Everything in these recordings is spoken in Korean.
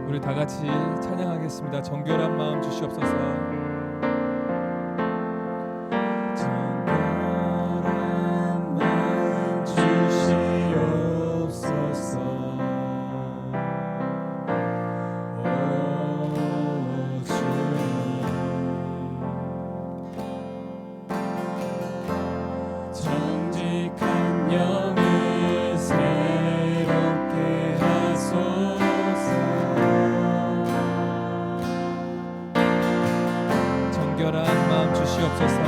우리 다 같이 찬양하겠습니다. 정결한 마음 주시옵소서. 정결한 마음 주시옵소서. 오 주님, 정직한 영을 새롭게 하소서. 정결한 마음 주시옵소서.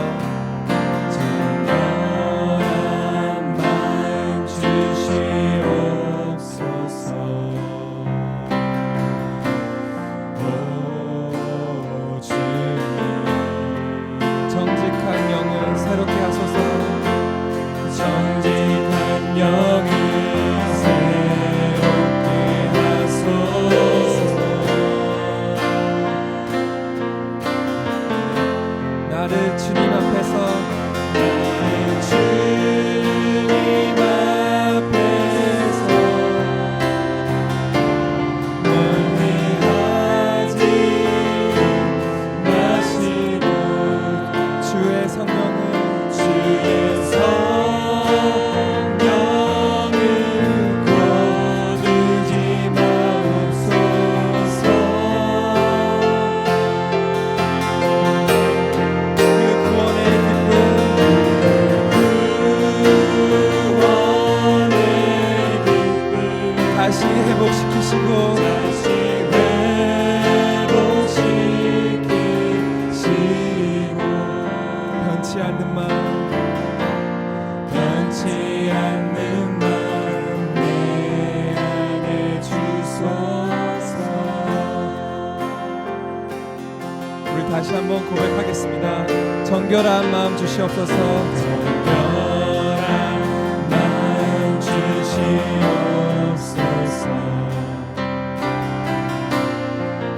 정결한 마음 주시옵소서. 오 주님, 정직한 영을 새롭게 하소서. 정직한 영을 새롭게 하소서. 나를 주님 앞에서 멀리하지 마시고 주의 성령을 거두지 마옵소서. 그 구원의 기쁨 다시 회복시키시고 변치 않는 마음 내 안에 주소서. 우리 다시 한번 고백하겠습니다. 정결한 마음 주시옵소서. 정결한 마음 주시옵소서.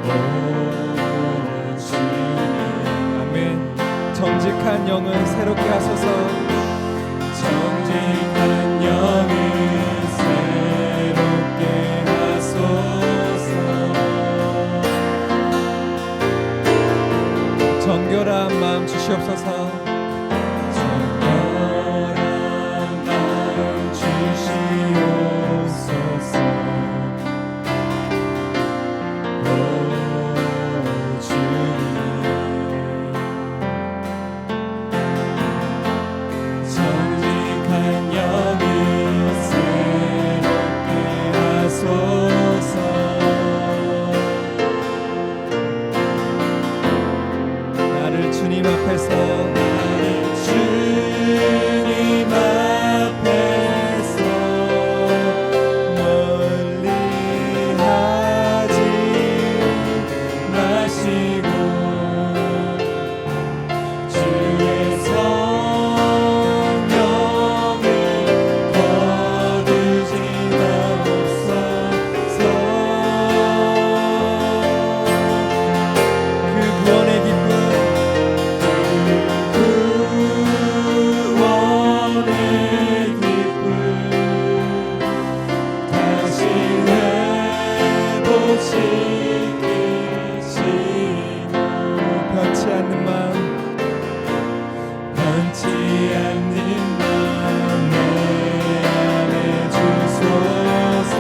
오 주님, 아멘. 정직한 영을 새롭게 하소서. 정직한 영을 새롭게 하소서. 정결한 마음 주시옵소서. 정결한 마음 주시옵소서. 오 주님, 정직한 영을 새롭게 하소서. 나를 주님 앞에서 멀리하지 마시고 주의 성령을 거두지 마옵소서. 그 구원의 기쁨 다시 회복시키시고 변치 않는 마음 내 안에 주소서.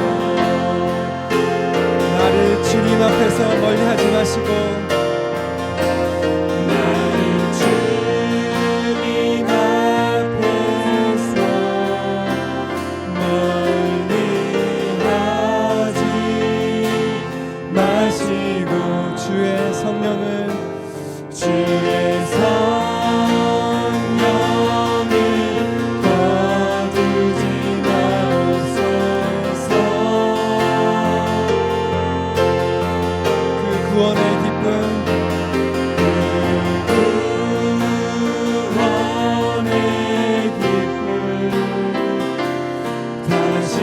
나를 주님 앞에서 멀리하지 마시고 주의 성령을 거두지 마옵소서. 그 구원의 기쁨 다시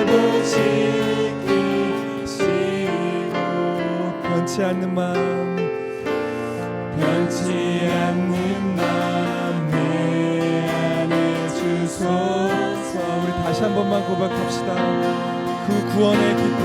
회복시키시고 변치 않는 마음 내 안에 주소서. 우리 다시 한 번만 고백합시다. 그 구원의 기쁨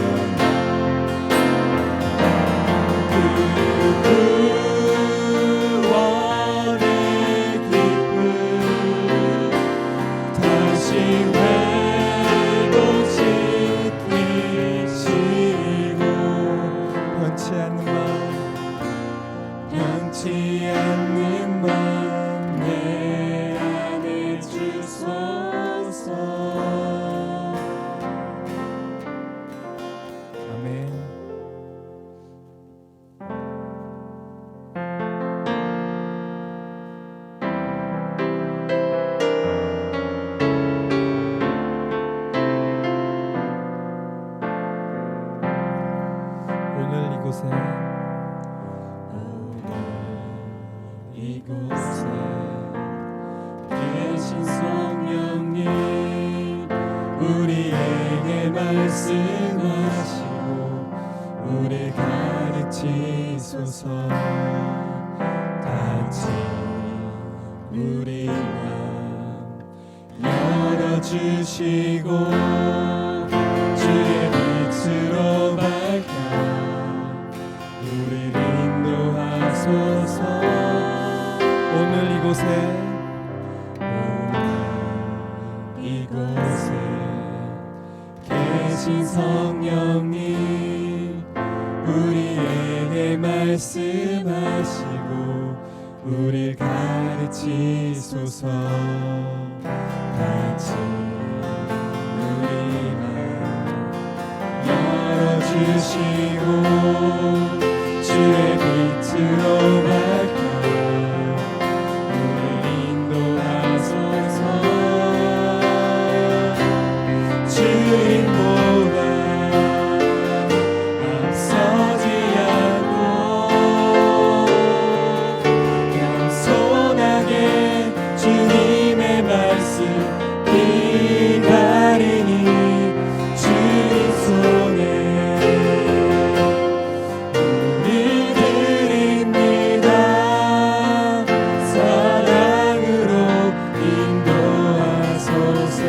오늘 이곳에 이곳에 계신 성령님 우리에게 말씀하시고 우리 가르치소서. 같이 우리 맘 열어주시고 주의 빛으로 밝혀 우리를 인도하소서. 오늘 이곳에 이곳에 계신 성령님 우리에게 말씀하시고 우릴 가르치소서. 같이 우리 맘 열어주시고 주의 빛으로 밝혀 우릴 인도하소서. 주님보다 앞서지 않고 겸손하게 주님의 말씀 기다리니 주님 손에 우리 드립니다. 사랑으로 인도하소서.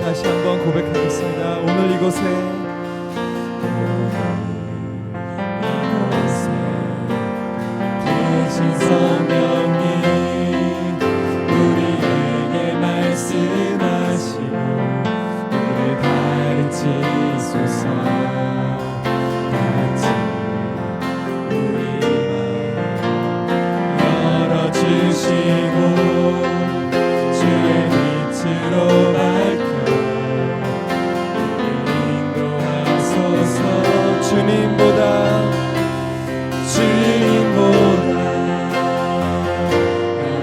다시 한번 고백하겠습니다. 오늘 이곳에 계신 성령님 우리에게 말씀하시고 우리 가르치소서. 같이 우리 맘 열어주시고 주의 빛으로 밝혀 우리 인도하소서. 주님보다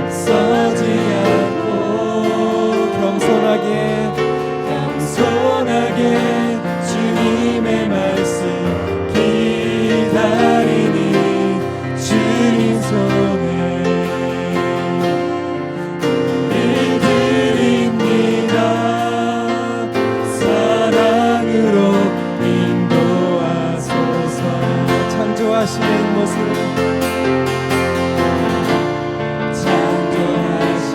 앞서지 않고 겸손하게 주님의 말씀 기다리니 주님 손에 우리 드립니다. 사랑으로 인도하소서. 창조하신 모습 창조하신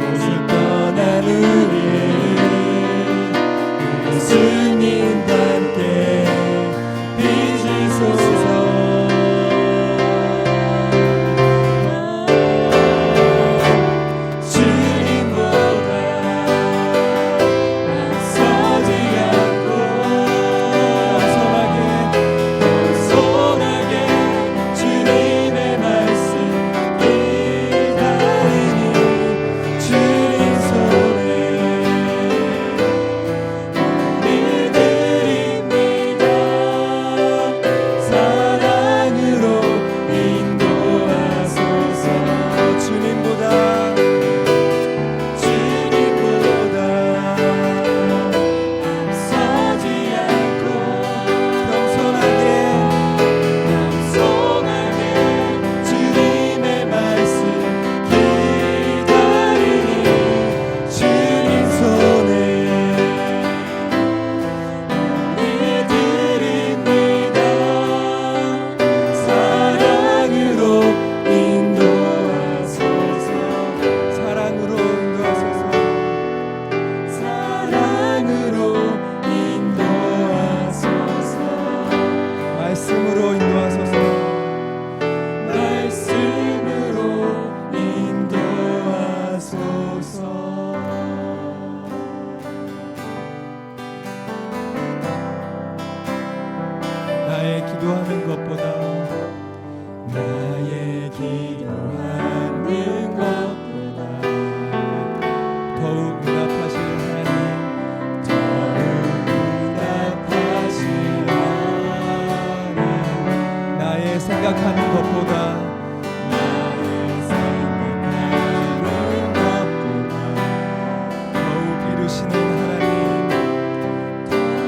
모습 떠난 우리 예수님과 함께 빚으소서. 주님보다 앞서지 않고 겸손하게 주님의 말씀 기다리니 주님 손에 우리 드립니다. 사랑으로 인도하소서. 주님보다 앞서지 않고 겸손하게 주님의 말씀 기다리니 주님 손에 우리 드립니다. 사랑으로 인도하소서. 사랑으로 인도하소서. 사랑으로 인도하소서. 말씀으로 인도하소서. 말씀으로 인도하소서. 나의 기도하는 것보다 나의 기도하는 것보다 더욱 응답하실 하나님, 더욱 응답하신 하나님 나의 생각하는 것보다 나의 생각하는 것보다 더욱 이루시는 하나님, 더욱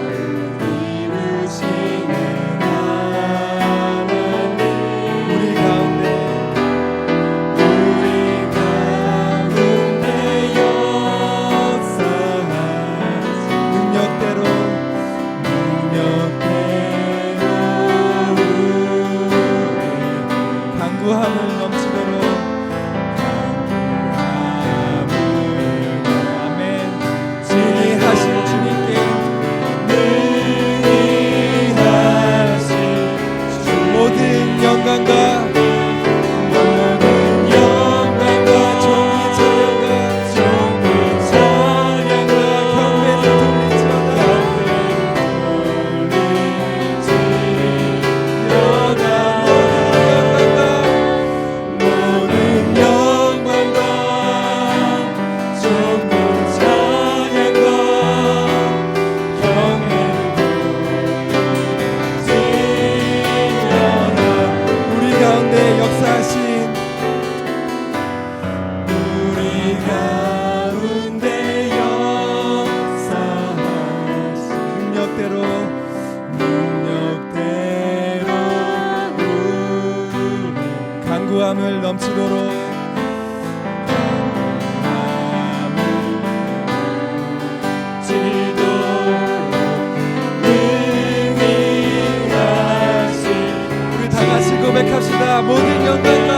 넘치도록 우리 다 같이 고백합시다. 모든 영광과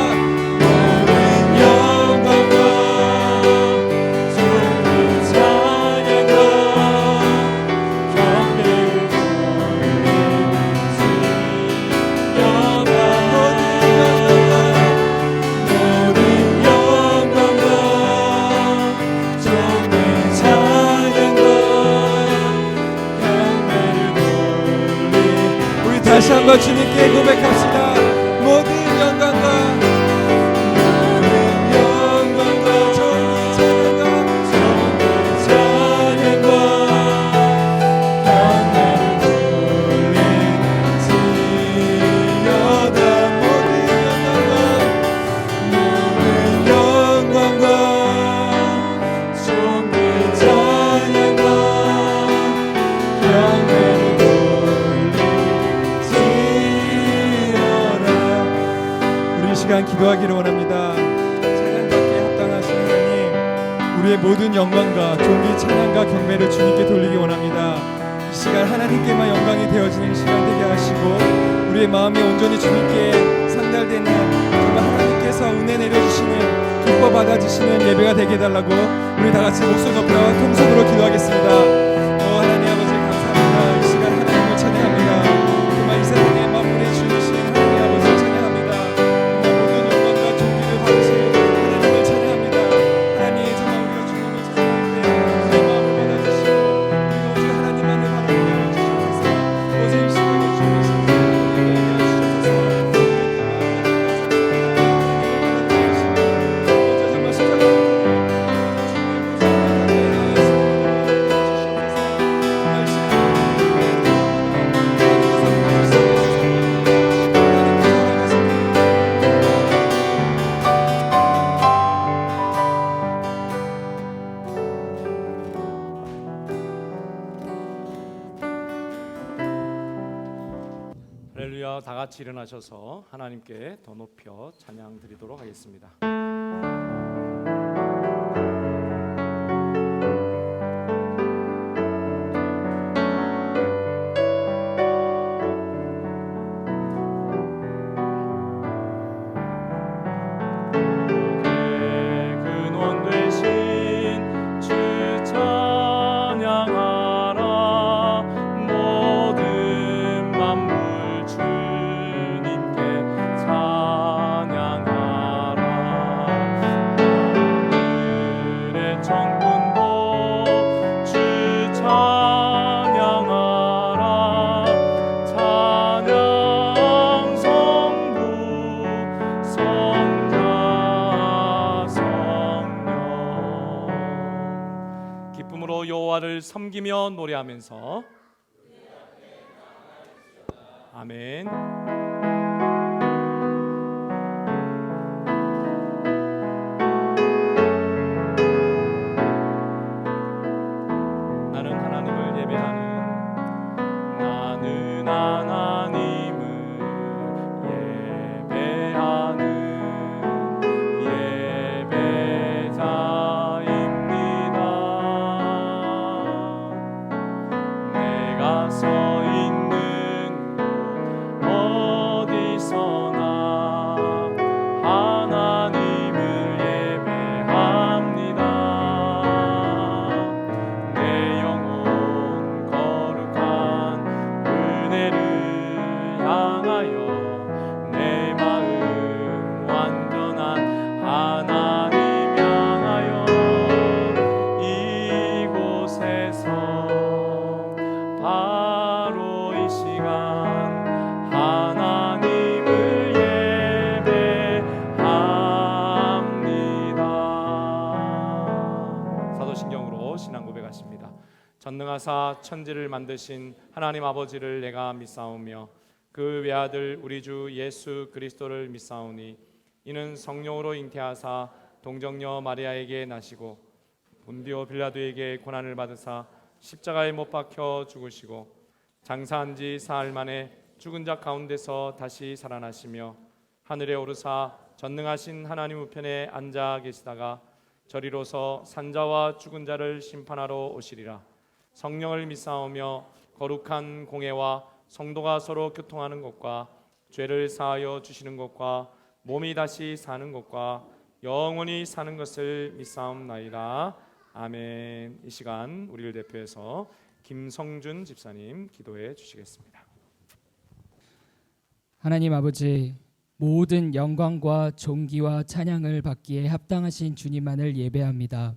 다시 한번 주님께 고백합시다. 모든 영광과 존귀 찬양과 경배를 돌리지어다. 모든 영광과 존귀 찬양과 경배를 시간 기도하기를 원합니다. 찬양받기에 합당하신 하나님, 우리의 모든 영광과 존귀 찬양과 경배를 주님께 돌리기 원합니다. 이 시간 하나님께만 영광이 되어지는 시간 되게 하시고 우리의 마음이 온전히 주님께 상달되는 정말 하나님께서 은혜 내려주시는 기뻐 받아주시는 예배가 되게 해달라고 우리 다 같이 목소리 높여 통성으로 기도하겠습니다. 하나님 아버지 감사합니다. 이 시간 하나님을 찬양합니다. 정말 이 세상에 만물의 주이신 하나님 아버지를 찬양합니다. 하나님을 찬양합니다. 하나님 정말 우리가 주님을 찬양할 때 우리의 마음을 받아주시고 우리가 오직 하나님만을 바라보게 해주셔서 오직 이 시간에 주님의 신성을 예배하게 해주셔서 정말 십자가를 할렐루야. 다 같이 일어나셔서 하나님께 더 높여 찬양 드리도록 하겠습니다. 근원 되신 주 찬양하라. 모든 만물 주님께 찬양하라. 하늘의 천군도 주 찬양하라. 찬양 성부 성자 성령. 기쁨으로 여호와를 섬기며 노래하면서 아멘. 나는 하나님을 예배하는 나는 하나님을 예배하는 예배자입니다. 내가 서 있는 곳 어디서나 하나님을 예배합니다. 내 영혼 거룩한 은혜를 향하여 내 마음 완전한 하나님 향하여 이곳에서 바로 이 시간 하나님을 예배합니다. 사도신경으로 신앙 고백하십니다. 전능하사 천지를 만드신 하나님 아버지를 내가 믿사오며 그 외아들 우리 주 예수 그리스도를 믿사오니 이는 성령으로 잉태하사 동정녀 마리아에게 나시고 본디오 빌라도에게 고난을 받으사 십자가에 못 박혀 죽으시고 장사한 지 사흘 만에 죽은 자 가운데서 다시 살아나시며 하늘에 오르사 전능하신 하나님 우편에 앉아 계시다가 저리로서 산자와 죽은 자를 심판하러 오시리라. 성령을 믿사오며 거룩한 공회와 성도가 서로 교통하는 것과 죄를 사하여 주시는 것과 몸이 다시 사는 것과 영원히 사는 것을 믿사옵나이다. 아멘. 이 시간 우리를 대표해서 김성준 집사님 기도해 주시겠습니다. 하나님 아버지, 모든 영광과 존귀와 찬양을 받기에 합당하신 주님만을 예배합니다.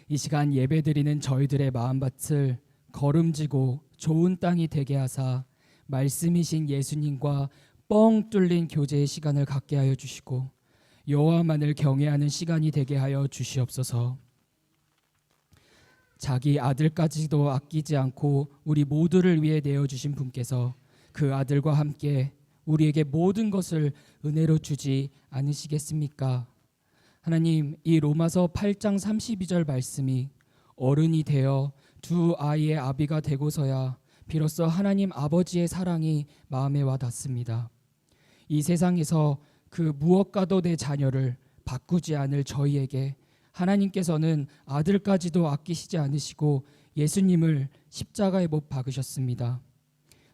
이 시간 예배드리는 저희들의 마음밭을 거름지고 좋은 땅이 되게 하사 말씀이신 예수님과 뻥 뚫린 교제의 시간을 갖게 하여 주시고 여호와만을 경외하는 시간이 되게 하여 주시옵소서. 자기 아들까지도 아끼지 않고 우리 모두를 위해 내어주신 분께서 그 아들과 함께 우리에게 모든 것을 은혜로 주지 않으시겠습니까? 하나님, 이 로마서 8장 32절 말씀이 어른이 되어 두 아이의 아비가 되고서야 비로소 하나님 아버지의 사랑이 마음에 와 닿습니다. 이 세상에서 그 무엇과도 내 자녀를 바꾸지 않을 저희에게 하나님께서는 아들까지도 아끼시지 않으시고 예수님을 십자가에 못 박으셨습니다.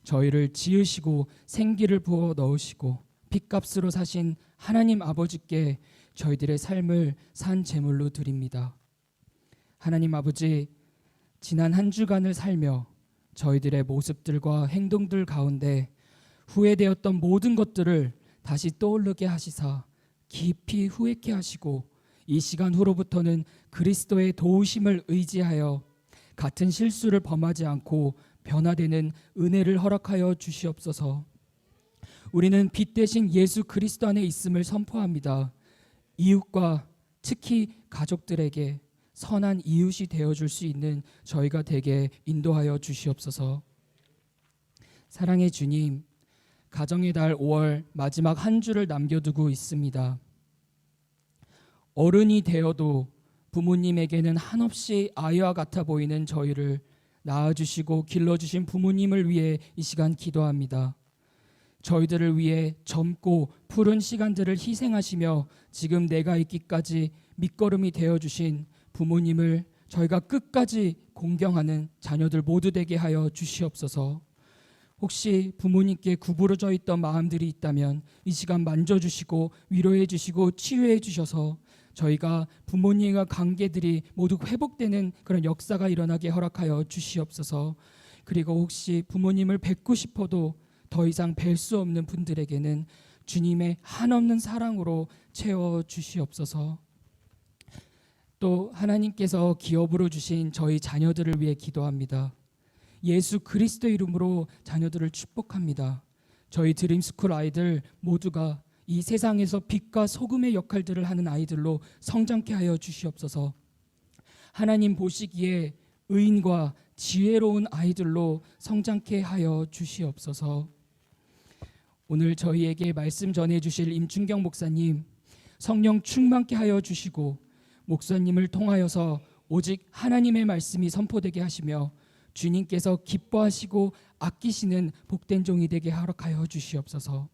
저희를 지으시고 생기를 부어 넣으시고 핏값으로 사신 하나님 아버지께 저희들의 삶을 산 제물로 드립니다. 하나님 아버지, 지난 한 주간을 살며 저희들의 모습들과 행동들 가운데 후회되었던 모든 것들을 다시 떠오르게 하시사 깊이 후회케 하시고 이 시간 후로부터는 그리스도의 도우심을 의지하여 같은 실수를 범하지 않고 변화되는 은혜를 허락하여 주시옵소서. 우리는 빛 대신 예수 그리스도 안에 있음을 선포합니다. 이웃과 특히 가족들에게 선한 이웃이 되어줄 수 있는 저희가 되게 인도하여 주시옵소서. 사랑의 주님, 가정의 달 5월 마지막 한 주를 남겨두고 있습니다. 어른이 되어도 부모님에게는 한없이 아이와 같아 보이는 저희를 낳아주시고 길러주신 부모님을 위해 이 시간 기도합니다. 저희들을 위해 젊고 푸른 시간들을 희생하시며 지금 내가 있기까지 밑거름이 되어주신 부모님을 저희가 끝까지 공경하는 자녀들 모두 되게 하여 주시옵소서. 혹시 부모님께 구부러져 있던 마음들이 있다면 이 시간 만져주시고 위로해 주시고 치유해 주셔서 저희가 부모님과 관계들이 모두 회복되는 그런 역사가 일어나게 허락하여 주시옵소서. 그리고 혹시 부모님을 뵙고 싶어도 더 이상 뵐 수 없는 분들에게는 주님의 한없는 사랑으로 채워 주시옵소서. 또 하나님께서 기업으로 주신 저희 자녀들을 위해 기도합니다. 예수 그리스도 이름으로 자녀들을 축복합니다. 저희 드림스쿨 아이들 모두가 이 세상에서 빛과 소금의 역할들을 하는 아이들로 성장케 하여 주시옵소서. 하나님 보시기에 의인과 지혜로운 아이들로 성장케 하여 주시옵소서. 오늘 저희에게 말씀 전해주실 임춘경 목사님, 성령 충만케 하여 주시고 목사님을 통하여서 오직 하나님의 말씀이 선포되게 하시며 주님께서 기뻐하시고 아끼시는 복된 종이 되게 허락하여 주시옵소서.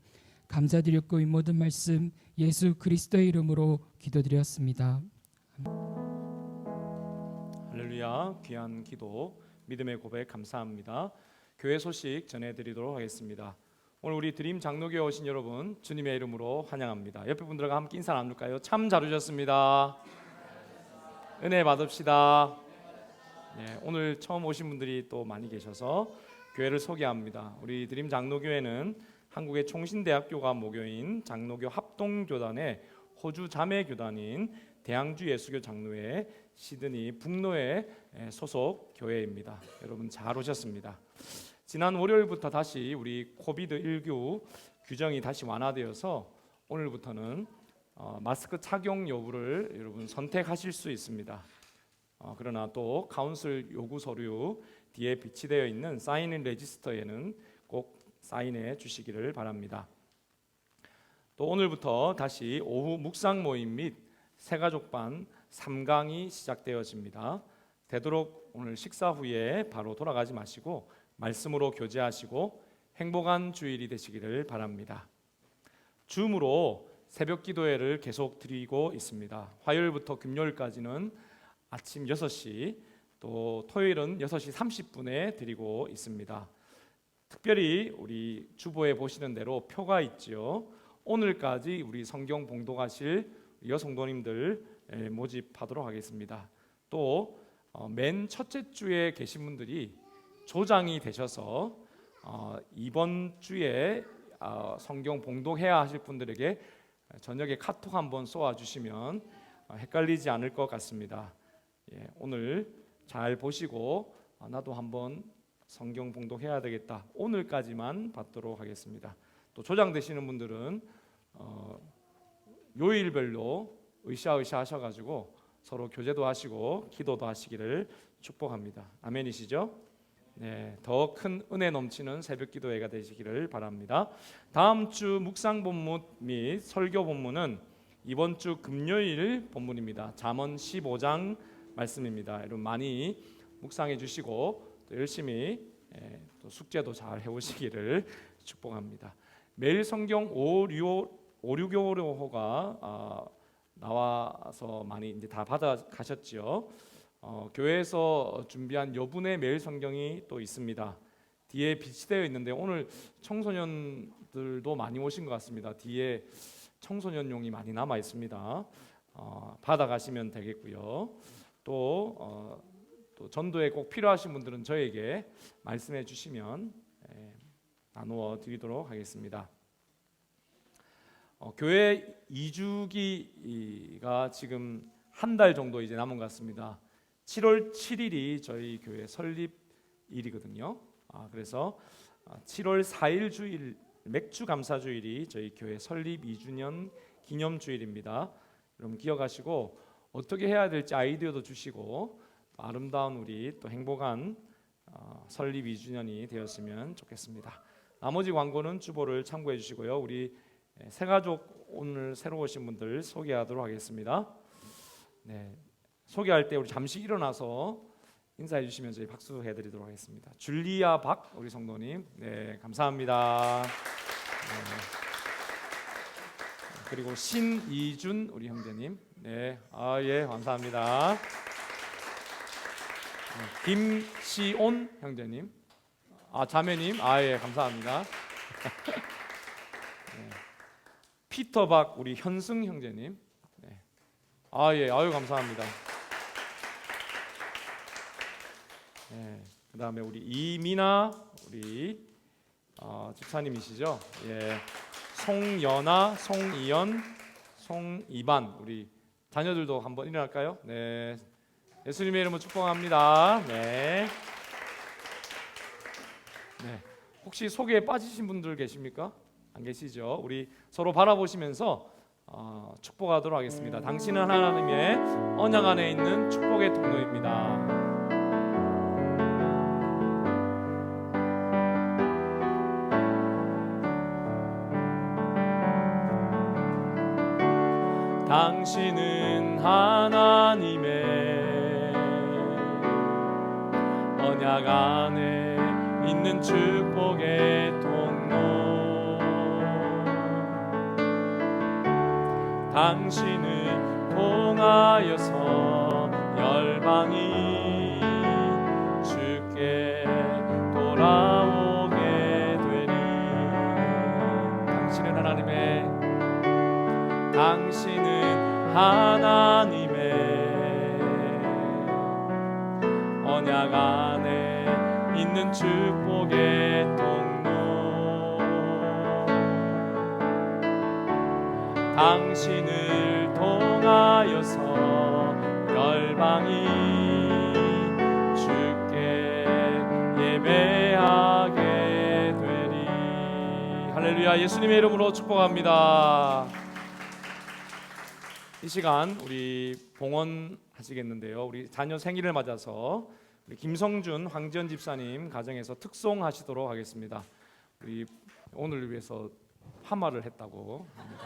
감사드렸고 이 모든 말씀 예수 그리스도의 이름으로 기도드렸습니다. 할렐루야. 귀한 기도, 믿음의 고백 감사합니다. 교회 소식 전해드리도록 하겠습니다. 오늘 우리 드림 장로교회 오신 여러분 주님의 이름으로 환영합니다. 옆에 분들과 함께 인사 나눌까요? 참 잘 오셨습니다. 은혜 받읍시다. 네, 오늘 처음 오신 분들이 또 많이 계셔서 교회를 소개합니다. 우리 드림 장로교회는 한국의 총신대학교가 모교인 장로교 합동교단의 호주 자매교단인 대양주 예수교 장로회 시드니 북로의 소속 교회입니다. 여러분 잘 오셨습니다. 지난 월요일부터 다시 우리 코비드19 규정이 다시 완화되어서 오늘부터는 마스크 착용 여부를 여러분 선택하실 수 있습니다. 그러나 또 카운슬 요구 서류 뒤에 비치되어 있는 사인인 레지스터에는 꼭 사인해 주시기를 바랍니다. 또 오늘부터 다시 오후 묵상 모임 및 새가족반 3강이 시작되어집니다. 되도록 오늘 식사 후에 바로 돌아가지 마시고 말씀으로 교제하시고 행복한 주일이 되시기를 바랍니다. 줌으로 새벽 기도회를 계속 드리고 있습니다. 화요일부터 금요일까지는 아침 6시, 또 토요일은 6시 30분에 드리고 있습니다. 특별히 우리 주보에 보시는 대로 표가 있지요. 오늘까지 우리 성경 봉독하실 여성도님들 모집하도록 하겠습니다. 또 맨 첫째 주에 계신 분들이 조장이 되셔서 이번 주에 성경 봉독해야 하실 분들에게 저녁에 카톡 한번 쏘아주시면 헷갈리지 않을 것 같습니다. 오늘 잘 보시고 나도 한번 성경 봉독해야 되겠다, 오늘까지만 받도록 하겠습니다. 또 조장 되시는 분들은 요일별로 으쌰으쌰 하셔가지고 서로 교제도 하시고 기도도 하시기를 축복합니다. 아멘이시죠? 네, 더 큰 은혜 넘치는 새벽 기도회가 되시기를 바랍니다. 다음 주 묵상 본문 및 설교 본문은 이번 주 금요일 본문입니다. 잠언 15장 말씀입니다. 여러분 많이 묵상해 주시고 또 열심히 또 숙제도 잘 해오시기를 축복합니다. 매일 성경 5,6,5호가 나와서 많이 이제 다 받아 가셨죠. 교회에서 준비한 여분의 매일 성경이 또 있습니다. 뒤에 비치되어 있는데 오늘 청소년들도 많이 오신 것 같습니다. 뒤에 청소년용이 많이 남아 있습니다. 받아 가시면 되겠고요. 또 전도에 꼭 필요하신 분들은 저에게 말씀해 주시면 나누어 드리도록 하겠습니다. 교회 2주기가 지금 한 달 정도 이제 남은 것 같습니다. 7월 7일이 저희 교회 설립일이거든요. 그래서 7월 4일 주일 맥주 감사 주일이 저희 교회 설립 2주년 기념 주일입니다. 여러분 기억하시고 어떻게 해야 될지 아이디어도 주시고 아름다운 우리 또 행복한 설립 2주년이 되었으면 좋겠습니다. 나머지 광고는 주보를 참고해 주시고요. 우리 새가족 오늘 새로 오신 분들 소개하도록 하겠습니다. 네, 소개할 때 우리 잠시 일어나서 인사해 주시면 저희 박수 해드리도록 하겠습니다. 줄리아 박 우리 성도님, 네 감사합니다. 네. 그리고 신이준 우리 형제님, 네, 예 감사합니다. 네, 김시온 형제님, 자매님, 예 감사합니다. 네. 피터박 우리 현승 형제님, 네. 예, 아유 감사합니다. 네, 그 다음에 우리 이민아 우리 집사님이시죠? 예, 송연아, 송이연, 송이반 우리 자녀들도 한번 일어날까요? 네, 예수님의 이름으로 축복합니다. 네. 네, 혹시 소개에 빠지신 분들 계십니까? 안 계시죠? 우리 서로 바라보시면서 축복하도록 하겠습니다. 당신은 하나님의 언약 안에 있는 축복의 통로입니다. 당신은 하나님의 언약 안에 있는 축복의 통로. 당신을 통하여서 열방이 주께 돌아오게 되니. 당신은 하나님의 언약 안에 있는 축복의 통로. 당신을 통하여서 열방이 주께 예배하게 되리. 할렐루야. 예수님의 이름으로 축복합니다. 이 시간 우리 봉헌하시겠는데요. 우리 자녀 생일을 맞아서 우리 김성준 황지연 집사님 가정에서 특송하시도록 하겠습니다. 우리 오늘 위해서 파마를 했다고 합니다.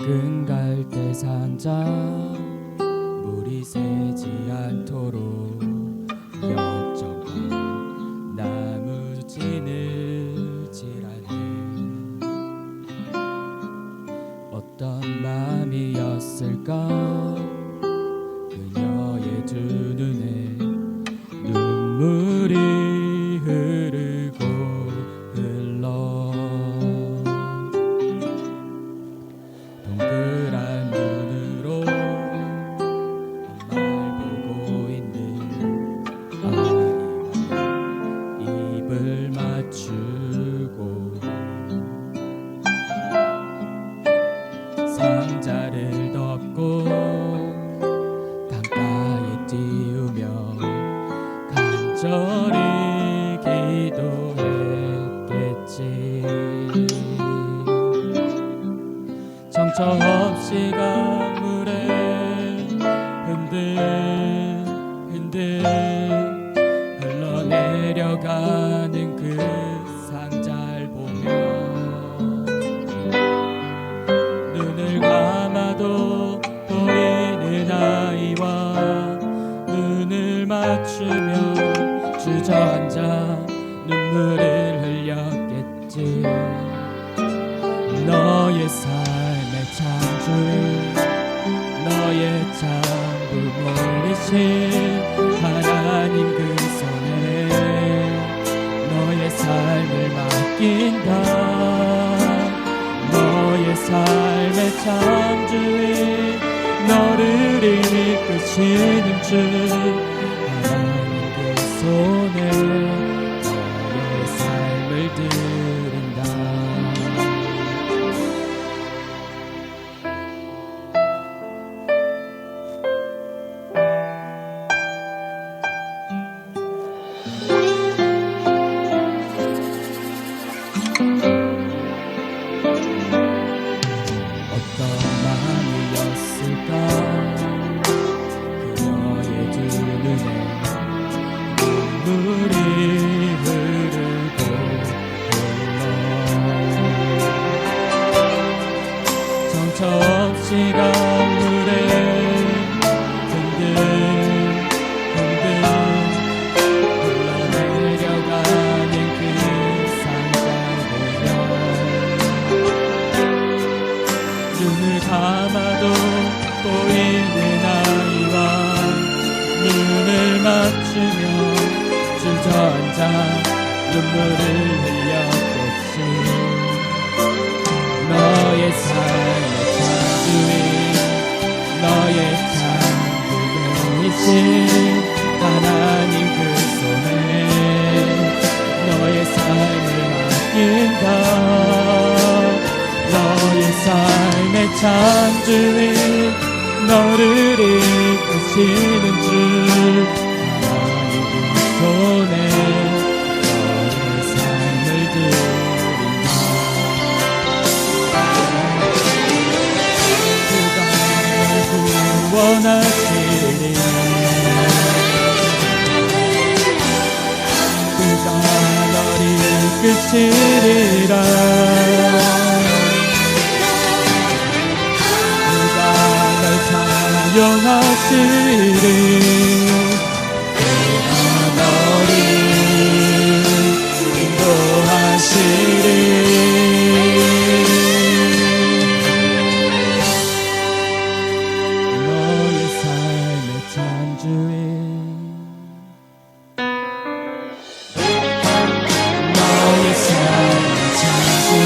맑은 갈대 상자 물이 새지 않도록 역적한 나무 지느질하네. 어떤 마음이었을까 그녀의 두 눈에 눈물이 흐르고 흘러 동그란 눈으로 엄마를 보고 있는 아이와 입을 맞추고 상자를 덮고 강가에 띄우며 간절히 기도했겠지. 정처 없이 강물에 흔들흔들 흘러내려가는 그 상자를 보며 눈을 감아도 보이는 아이와 눈을 맞추며 주저앉아 눈물을 흘렸겠지. 너의 삶의 창조주 너의 창조물이신 하나님 그 손에 너의 삶을 맡긴다. 너의 삶의 창조주 너를 이끄시는 주 하나님 그 손에 너의 삶을 드린다. 어떤 마음이었을까 그녀의 두 눈에 눈물이 흐르고 흘러 정처 없이 강물에 흔들흔들 흘러내려가는 그 상자를 보며 눈을 감아도 보이는 아이와 눈을 맞추며 주저앉아 눈물을 흘렸겠지. 너의 삶의 창조인 너의 창조주이신 하나님 그 손에 너의 삶을 맡긴다. 너의 삶의 창조인 너를 이끄시는 주 하나님 그 손에 너의 삶을 드린다. 그가 널 구원하시리 그가 널 이끄시리라. 영하시리 그가 너를 인도하시리. 너의 삶의 창조인 너의 삶의 창조인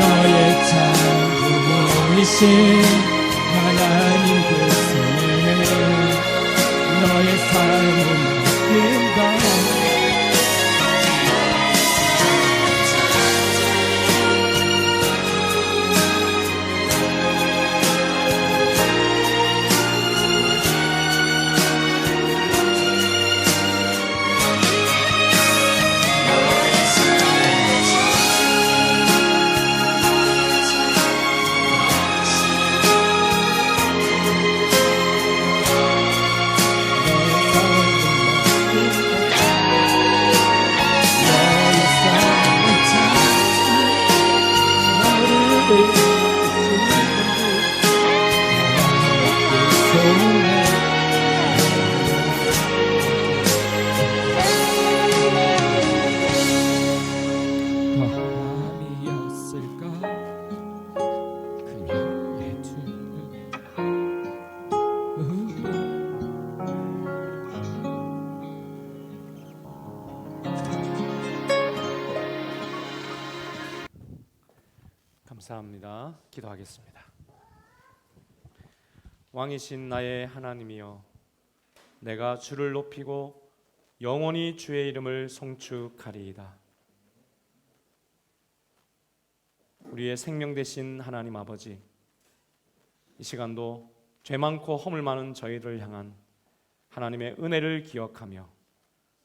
너의 창조이신 하나님 그 손에 너의 삶을 맡긴다. 감사합니다. 기도하겠습니다. 왕이신 나의 하나님이여, 내가 주를 높이고 영원히 주의 이름을 송축하리이다. 우리의 생명 되신 하나님 아버지, 이 시간도 죄 많고 허물 많은 저희를 향한 하나님의 은혜를 기억하며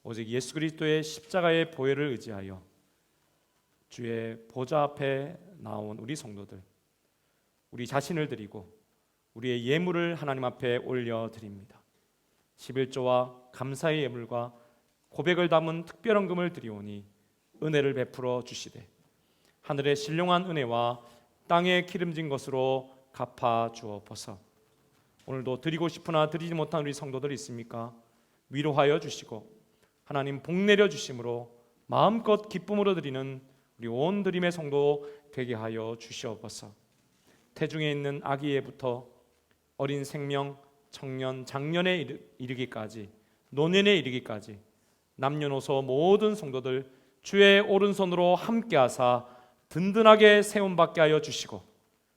오직 예수 그리스도의 십자가의 보혈을 의지하여 주의 보좌 앞에 나온 우리 성도들, 우리 자신을 드리고 우리의 예물을 하나님 앞에 올려드립니다. 11조와 감사의 예물과 고백을 담은 특별한 금을 드리오니 은혜를 베풀어 주시되 하늘의 신령한 은혜와 땅에 기름진 것으로 갚아 주옵소서. 오늘도 드리고 싶으나 드리지 못한 우리 성도들 있습니까? 위로하여 주시고 하나님 복 내려 주심으로 마음껏 기쁨으로 드리는 우리 온 드림의 성도 되게 하여 주시옵소서. 태중에 있는 아기에부터 어린 생명, 청년, 장년에 이르기까지, 노년에 이르기까지 남녀노소 모든 성도들 주의 오른손으로 함께하사 든든하게 세움받게 하여 주시고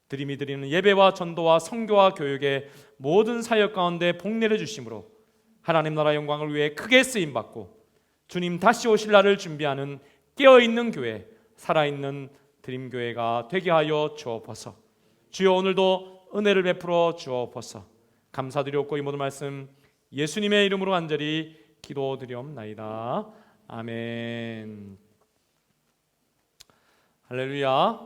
드림이 드리는 예배와 전도와 선교와 교육의 모든 사역 가운데 복 내려 주심으로 하나님 나라 영광을 위해 크게 쓰임받고 주님 다시 오실 날을 준비하는 깨어있는 교회, 살아있는 드림교회가 되게 하여 주옵소서. 주여 오늘도 은혜를 베풀어 주옵소서. 감사드리옵고 이 모든 말씀 예수님의 이름으로 간절히 기도드리옵나이다. 아멘. 할렐루야.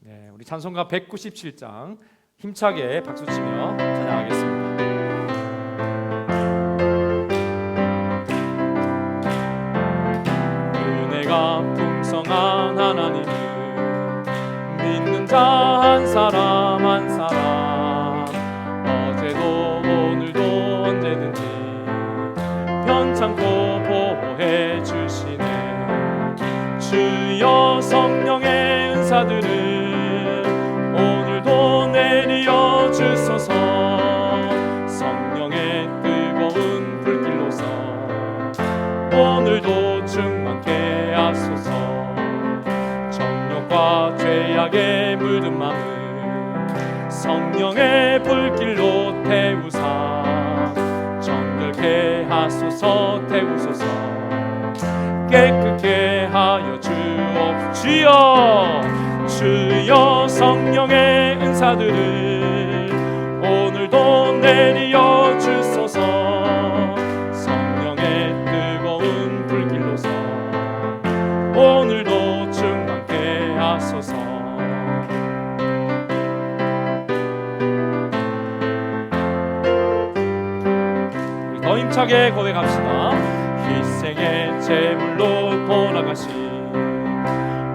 네, 우리 찬송가 197장 힘차게 박수치며 찬양하겠습니다. 은혜가 풍성한 하나님을 믿는 자 한 사람 한 사람, 어제도 오늘도 언제든지 편찮고 보호해 주시네. 주여 성령의 은사들을 오늘도 내려 주소서. 성령의 뜨거운 불길로서 오늘도 충만케 하소서. 정욕과 죄악에 물든 마음 성령의 불길로 태우사 정결케 하소서. 태우소서. 깨끗게 하여 주옵주여. 주여 성령의 은사들을 오늘도 내려 주소서. 성령의 뜨거운 불길로서 오늘도 충만케 하소서. 우리 더 힘차게 고백합시다. 희생의 제물로 돌아가신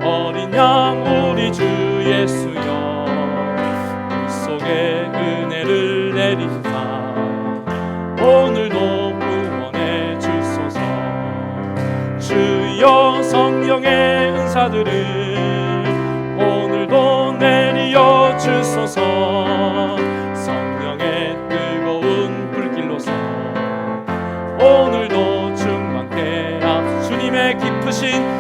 어린 양 우리 주 예수여, 그 속에 은혜를 내리사 오늘도 구원해 주소서. 주여 성령의 은사들을 오늘도 내려 주소서. 성령의 뜨거운 불길로서 오늘도 충만케 하소서. 주님의 깊으신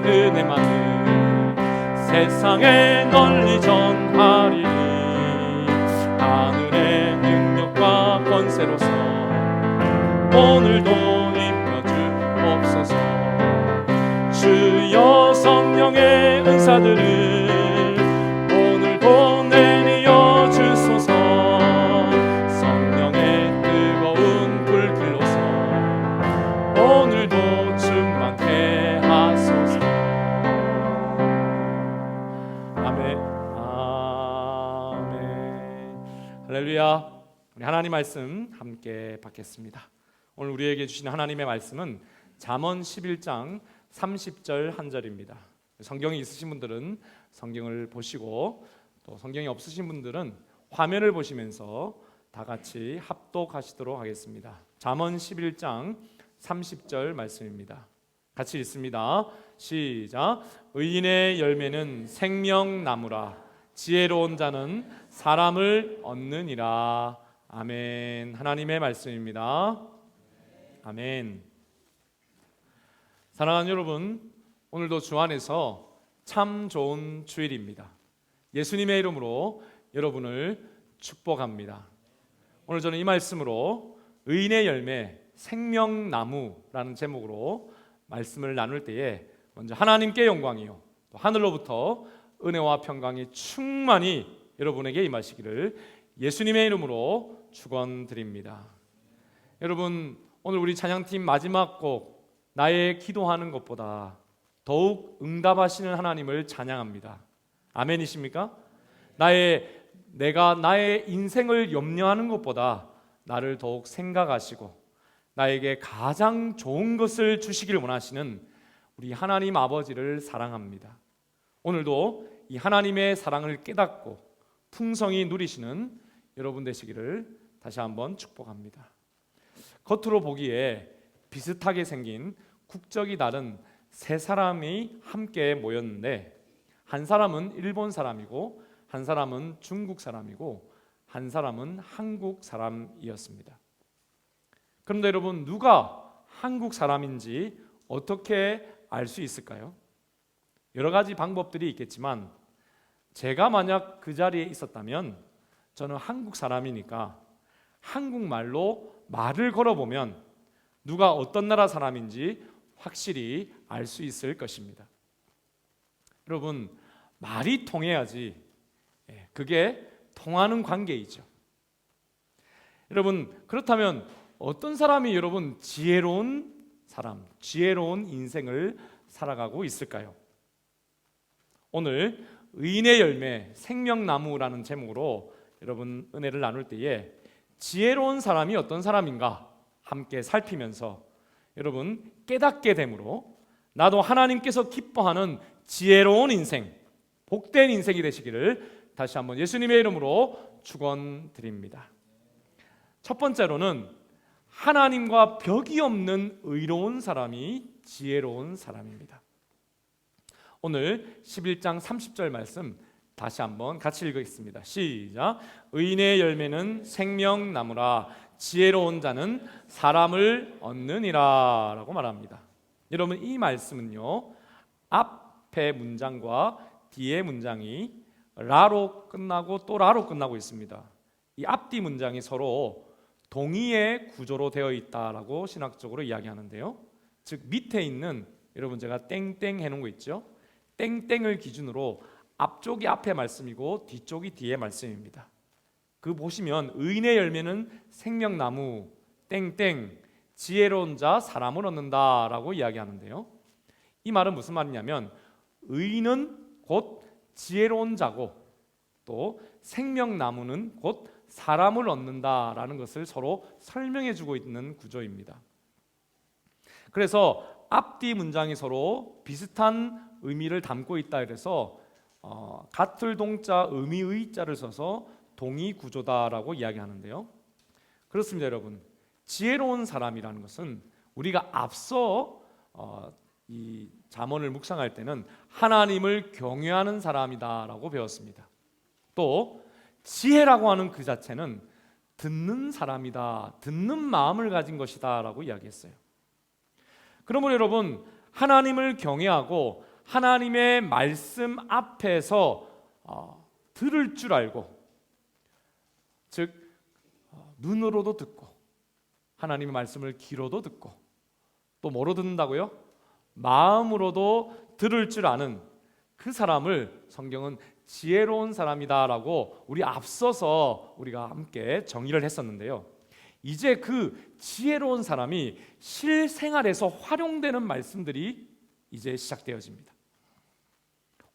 은혜만을 세상에 널리 전하리니 하늘의 능력과 권세로서 오늘도 임혀주옵소서. 주여 성령의 은사들을 오늘도 내려 주소서. 성령의 뜨거운 불길로서 오늘도 충만케 하소서. 아멘. 아멘. 할렐루야. 우리 하나님 말씀 함께 받겠습니다. 오늘 우리에게 주신 하나님의 말씀은 잠언 11장 30절 한 절입니다. 성경이 있으신 분들은 성경을 보시고 또 성경이 없으신 분들은 화면을 보시면서 다 같이 합독하시도록 하겠습니다. 잠언 11장 30절 말씀입니다. 같이 읽습니다. 시작. 의인의 열매는 생명나무라. 지혜로운 자는 사람을 얻느니라. 아멘. 하나님의 말씀입니다. 아멘. 사랑하는 여러분, 오늘도 주 안에서 참 좋은 주일입니다. 예수님의 이름으로 여러분을 축복합니다. 오늘 저는 이 말씀으로 의인의 열매 생명나무라는 제목으로 말씀을 나눌 때에 먼저 하나님께 영광이요 또 하늘로부터 은혜와 평강이 충만히 여러분에게 임하시기를 예수님의 이름으로 축원드립니다. 여러분, 오늘 우리 찬양팀 마지막 곡 나의 기도하는 것보다 더욱 응답하시는 하나님을 찬양합니다. 아멘이십니까? 내가 나의 인생을 염려하는 것보다 나를 더욱 생각하시고 나에게 가장 좋은 것을 주시길 원하시는 우리 하나님 아버지를 사랑합니다. 오늘도 이 하나님의 사랑을 깨닫고 풍성히 누리시는 여러분 되시기를 다시 한번 축복합니다. 겉으로 보기에 비슷하게 생긴 국적이 다른 세 사람이 함께 모였는데 한 사람은 일본 사람이고 한 사람은 중국 사람이고 한 사람은 한국 사람이었습니다. 그런데 여러분, 누가 한국 사람인지 어떻게 알 수 있을까요? 여러 가지 방법들이 있겠지만 제가 만약 그 자리에 있었다면 저는 한국 사람이니까 한국말로 말을 걸어보면 누가 어떤 나라 사람인지 확실히 알 수 있을 것입니다. 여러분, 말이 통해야지 그게 통하는 관계이죠. 여러분, 그렇다면 어떤 사람이 여러분 지혜로운 사람, 지혜로운 인생을 살아가고 있을까요? 오늘 의인의 열매 생명나무라는 제목으로 여러분 은혜를 나눌 때에 지혜로운 사람이 어떤 사람인가 함께 살피면서 여러분 깨닫게 되므로 나도 하나님께서 기뻐하는 지혜로운 인생, 복된 인생이 되시기를 다시 한번 예수님의 이름으로 축원드립니다. 첫 번째로는 하나님과 벽이 없는 의로운 사람이 지혜로운 사람입니다. 오늘 11장 30절 말씀 다시 한번 같이 읽겠습니다. 시작. 의인의 열매는 생명나무라 지혜로운 자는 사람을 얻느니라 라고 말합니다. 여러분, 이 말씀은요 앞에 문장과 뒤에 문장이 라로 끝나고 또 라로 끝나고 있습니다. 이 앞뒤 문장이 서로 동의의 구조로 되어 있다라고 신학적으로 이야기하는데요, 즉 밑에 있는 여러분 제가 땡땡 해놓은 거 있죠? 땡땡을 기준으로 앞쪽이 앞의 말씀이고 뒤쪽이 뒤의 말씀입니다. 그 보시면 의인의 열매는 생명나무 땡땡 지혜로운 자 사람을 얻는다라고 이야기하는데요, 이 말은 무슨 말이냐면 의인은 곧 지혜로운 자고 또 생명나무는 곧 사람을 얻는다라는 것을 서로 설명해 주고 있는 구조입니다. 그래서 앞뒤 문장이 서로 비슷한 의미를 담고 있다 그래서 같을 동자 의미의자를 써서 동의 구조다라고 이야기하는데요, 그렇습니다. 여러분, 지혜로운 사람이라는 것은 우리가 앞서 이 잠언을 묵상할 때는 하나님을 경외하는 사람이다라고 배웠습니다. 또 지혜라고 하는 그 자체는 듣는 사람이다, 듣는 마음을 가진 것이다 라고 이야기했어요. 그러므로 여러분, 하나님을 경외하고 하나님의 말씀 앞에서 들을 줄 알고, 즉 눈으로도 듣고 하나님의 말씀을 귀로도 듣고 또 뭐로 듣는다고요? 마음으로도 들을 줄 아는 그 사람을 성경은 지혜로운 사람이다라고 우리 앞서서 우리가 함께 정의를 했었는데요, 이제 그 지혜로운 사람이 실생활에서 활용되는 말씀들이 이제 시작되어집니다.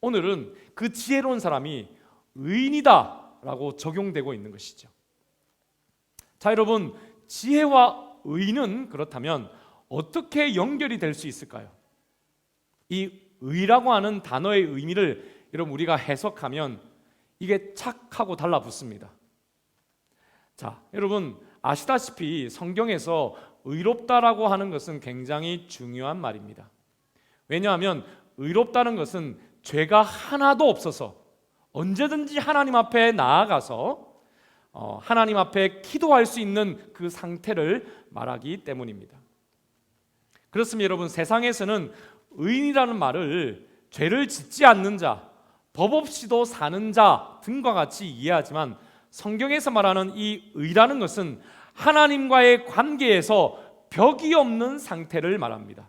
오늘은 그 지혜로운 사람이 의인이다라고 적용되고 있는 것이죠. 자, 여러분, 지혜와 의인은 그렇다면 어떻게 연결이 될 수 있을까요? 이 의라고 하는 단어의 의미를 여러분 우리가 해석하면 이게 착하고 달라붙습니다. 자, 여러분 아시다시피 성경에서 의롭다라고 하는 것은 굉장히 중요한 말입니다. 왜냐하면 의롭다는 것은 죄가 하나도 없어서 언제든지 하나님 앞에 나아가서 하나님 앞에 기도할 수 있는 그 상태를 말하기 때문입니다. 그렇습니다. 여러분, 세상에서는 의인이라는 말을 죄를 짓지 않는 자, 법 없이도 사는 자 등과 같이 이해하지만 성경에서 말하는 이 의라는 것은 하나님과의 관계에서 벽이 없는 상태를 말합니다.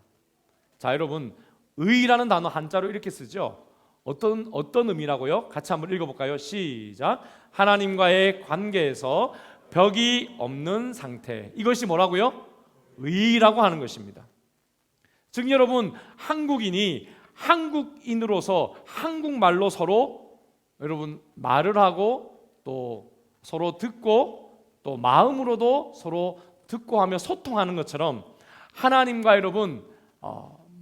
자, 여러분, 의라는 단어 한자로 이렇게 쓰죠. 어떤 의미라고요? 같이 한번 읽어볼까요? 시작. 하나님과의 관계에서 벽이 없는 상태. 이것이 뭐라고요? 의라고 하는 것입니다. 즉 여러분, 한국인이 한국인으로서 한국말로 서로 여러분 말을 하고 또 서로 듣고 또 마음으로도 서로 듣고 하며 소통하는 것처럼 하나님과 여러분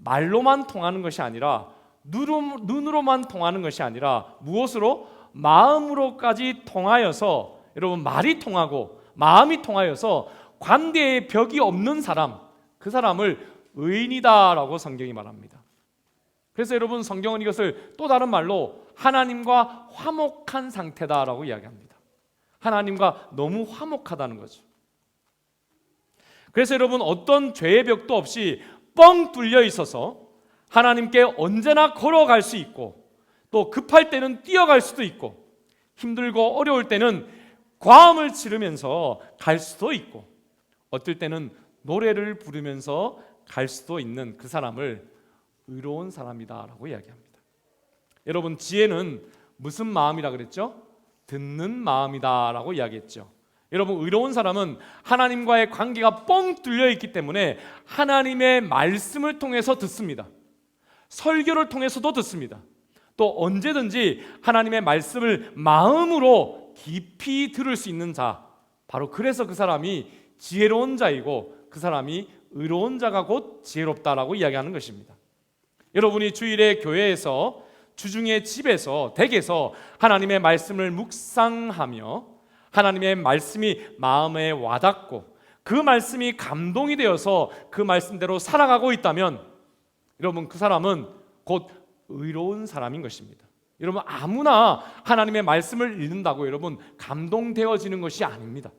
말로만 통하는 것이 아니라 눈으로만 통하는 것이 아니라 무엇으로? 마음으로까지 통하여서 여러분 말이 통하고 마음이 통하여서 관계의 벽이 없는 사람, 그 사람을 의인이다라고 성경이 말합니다. 그래서 여러분 성경은 이것을 또 다른 말로 하나님과 화목한 상태다라고 이야기합니다. 하나님과 너무 화목하다는 거죠. 그래서 여러분 어떤 죄의 벽도 없이 뻥 뚫려 있어서 하나님께 언제나 걸어갈 수 있고 또 급할 때는 뛰어갈 수도 있고 힘들고 어려울 때는 과음을 지르면서 갈 수도 있고 어떨 때는 노래를 부르면서 갈 수도 있는 그 사람을 의로운 사람이다라고 이야기합니다. 여러분 지혜는 무슨 마음이라 그랬죠? 듣는 마음이다라고 이야기했죠. 여러분 의로운 사람은 하나님과의 관계가 뻥 뚫려 있기 때문에 하나님의 말씀을 통해서 듣습니다. 설교를 통해서도 듣습니다. 또 언제든지 하나님의 말씀을 마음으로 깊이 들을 수 있는 자, 바로 그래서 그 사람이 지혜로운 자이고 그 사람이 의로운 자가 곧 지혜롭다라고 이야기하는 것입니다. 여러분이 주일에 교회에서 주중에 집에서 댁에서 하나님의 말씀을 묵상하며 하나님의 말씀이 마음에 와닿고 그 말씀이 감동이 되어서 그 말씀대로 살아가고 있다면 여러분 그 사람은 곧 의로운 사람인 것입니다. 여러분 아무나 하나님의 말씀을 읽는다고 여러분 감동되어지는 것이 아닙니다.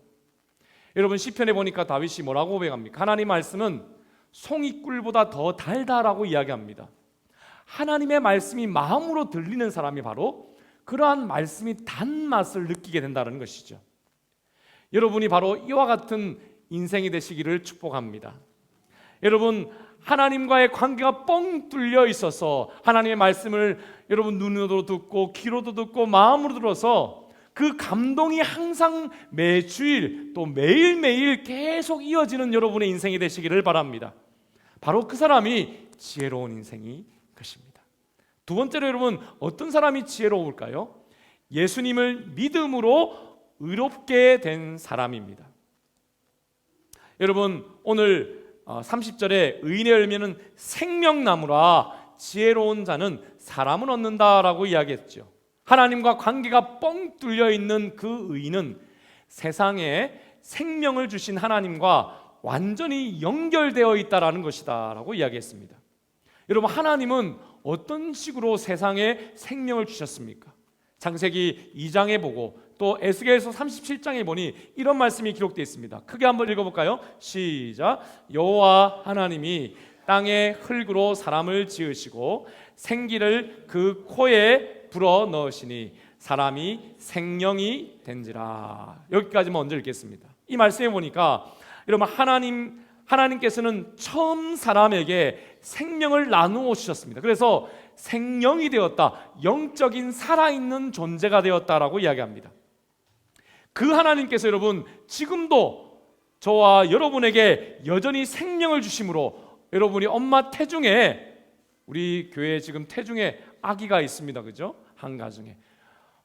여러분 시편에 보니까 다윗이 뭐라고 고백합니까? 하나님 말씀은 송이꿀보다 더 달다라고 이야기합니다. 하나님의 말씀이 마음으로 들리는 사람이 바로 그러한 말씀이 단맛을 느끼게 된다는 것이죠. 여러분이 바로 이와 같은 인생이 되시기를 축복합니다. 여러분 하나님과의 관계가 뻥 뚫려 있어서 하나님의 말씀을 여러분 눈으로 듣고 귀로도 듣고 마음으로 들어서 그 감동이 항상 매주일 또 매일매일 계속 이어지는 여러분의 인생이 되시기를 바랍니다. 바로 그 사람이 지혜로운 인생이 것입니다. 두 번째로 여러분 어떤 사람이 지혜로울까요? 예수님을 믿음으로 의롭게 된 사람입니다. 여러분 오늘 30절에 의인의 열매는 생명나무라 지혜로운 자는 사람을 얻는다라고 이야기했죠. 하나님과 관계가 뻥 뚫려 있는 그 의인은 세상에 생명을 주신 하나님과 완전히 연결되어 있다라는 것이다 라고 이야기했습니다. 여러분 하나님은 어떤 식으로 세상에 생명을 주셨습니까? 창세기 2장에 보고 또 에스겔서 37장에 보니 이런 말씀이 기록되어 있습니다. 크게 한번 읽어볼까요? 시작. 여호와 하나님이 땅의 흙으로 사람을 지으시고 생기를 그 코에 불어 넣으시니 사람이 생명이 된지라. 여기까지 먼저 읽겠습니다. 이 말씀에 보니까 여러분 하나님께서는 처음 사람에게 생명을 나누어 주셨습니다. 그래서 생명이 되었다, 영적인 살아있는 존재가 되었다라고 이야기합니다. 그 하나님께서 여러분 지금도 저와 여러분에게 여전히 생명을 주심으로 여러분이 엄마 태중에 우리 교회에 지금 태중에 아기가 있습니다. 그죠? 한 가정에.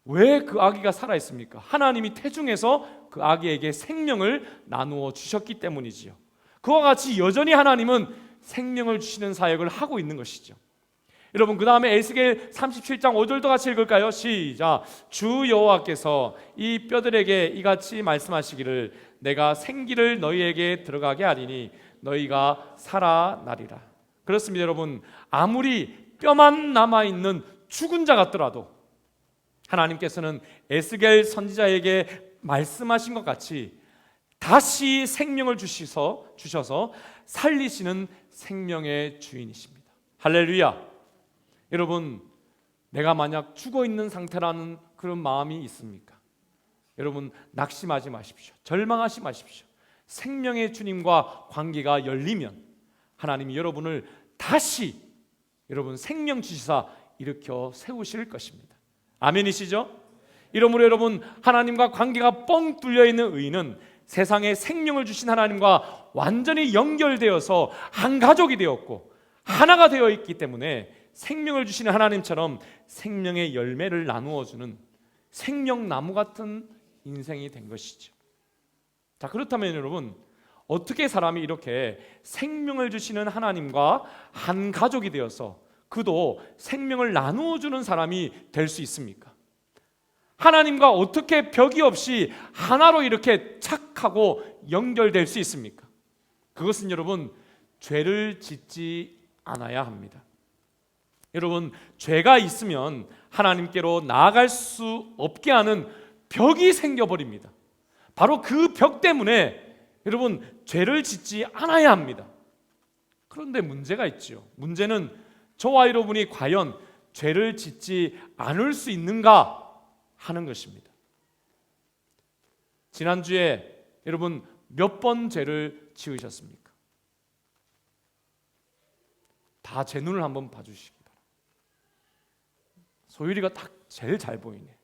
왜 그 아기가 살아있습니까? 하나님이 태중에서 그 아기에게 생명을 나누어 주셨기 때문이지요. 그와 같이 여전히 하나님은 생명을 주시는 사역을 하고 있는 것이죠. 여러분 그 다음에 에스겔 37장 5절도 같이 읽을까요? 시작. 주 여호와께서 이 뼈들에게 이같이 말씀하시기를 내가 생기를 너희에게 들어가게 하리니 너희가 살아나리라. 그렇습니다. 여러분 아무리 뼈만 남아있는 죽은 자 같더라도 하나님께서는 에스겔 선지자에게 말씀하신 것 같이 다시 생명을 주셔서 살리시는 생명의 주인이십니다. 할렐루야. 여러분, 내가 만약 죽어 있는 상태라는 그런 마음이 있습니까? 여러분, 낙심하지 마십시오. 절망하지 마십시오. 생명의 주님과 관계가 열리면 하나님이 여러분을 다시 여러분 생명 주시사 일으켜 세우실 것입니다. 아멘이시죠? 이러므로 여러분, 하나님과 관계가 뻥 뚫려 있는 의인은 세상에 생명을 주신 하나님과 완전히 연결되어서 한 가족이 되었고 하나가 되어 있기 때문에 생명을 주시는 하나님처럼 생명의 열매를 나누어 주는 생명나무 같은 인생이 된 것이죠. 자, 그렇다면 여러분, 어떻게 사람이 이렇게 생명을 주시는 하나님과 한 가족이 되어서 그도 생명을 나누어 주는 사람이 될 수 있습니까? 하나님과 어떻게 벽이 없이 하나로 이렇게 착하고 연결될 수 있습니까? 그것은 여러분, 죄를 짓지 않아야 합니다. 여러분, 죄가 있으면 하나님께로 나아갈 수 없게 하는 벽이 생겨버립니다. 바로 그 벽 때문에 여러분, 죄를 짓지 않아야 합니다. 그런데 문제가 있죠. 문제는 저와 여러분이 과연 죄를 짓지 않을 수 있는가 하는 것입니다. 지난주에 여러분 몇 번 죄를 지으셨습니까? 다 제 눈을 한번 봐주시기 바랍니다. 소율이가 딱 제일 잘 보이네.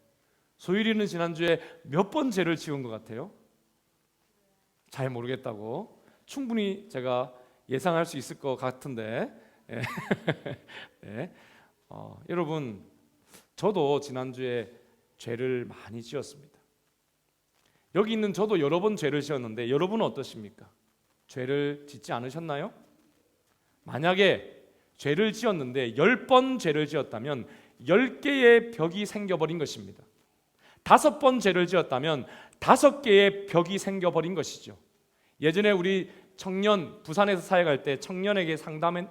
소율이는 지난주에 몇 번 죄를 지은 것 같아요? 잘 모르겠다고. 충분히 제가 예상할 수 있을 것 같은데 네. 여러분, 저도 지난주에 죄를 많이 지었습니다. 여기 있는 저도 여러 번 죄를 지었는데 여러분은 어떠십니까? 죄를 짓지 않으셨나요? 만약에 죄를 지었는데 10번 죄를 지었다면 10개의 벽이 생겨버린 것입니다. 5번 죄를 지었다면 5개의 벽이 생겨버린 것이죠. 예전에 우리 청년, 부산에서 사역할 때 청년에게 상담할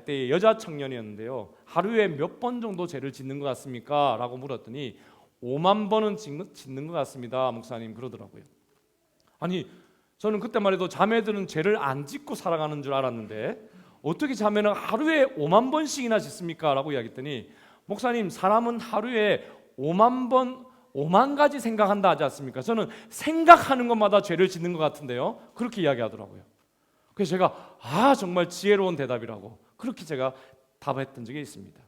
때 여자 청년이었는데요, 하루에 몇 번 정도 죄를 짓는 것 같습니까? 라고 물었더니 5만 번은 짓는 것 같습니다, 목사님, 그러더라고요. 아니, 저는 그때만 해도 자매들은 죄를 안 짓고 살아가는 줄 알았는데 어떻게 자매는 하루에 5만 번씩이나 짓습니까? 라고 이야기했더니, 목사님, 사람은 하루에 5만 가지 생각한다 하지 않습니까? 저는 생각하는 것마다 죄를 짓는 것 같은데요, 그렇게 이야기하더라고요. 그래서 제가 정말 지혜로운 대답이라고 그렇게 제가 답했던 적이 있습니다.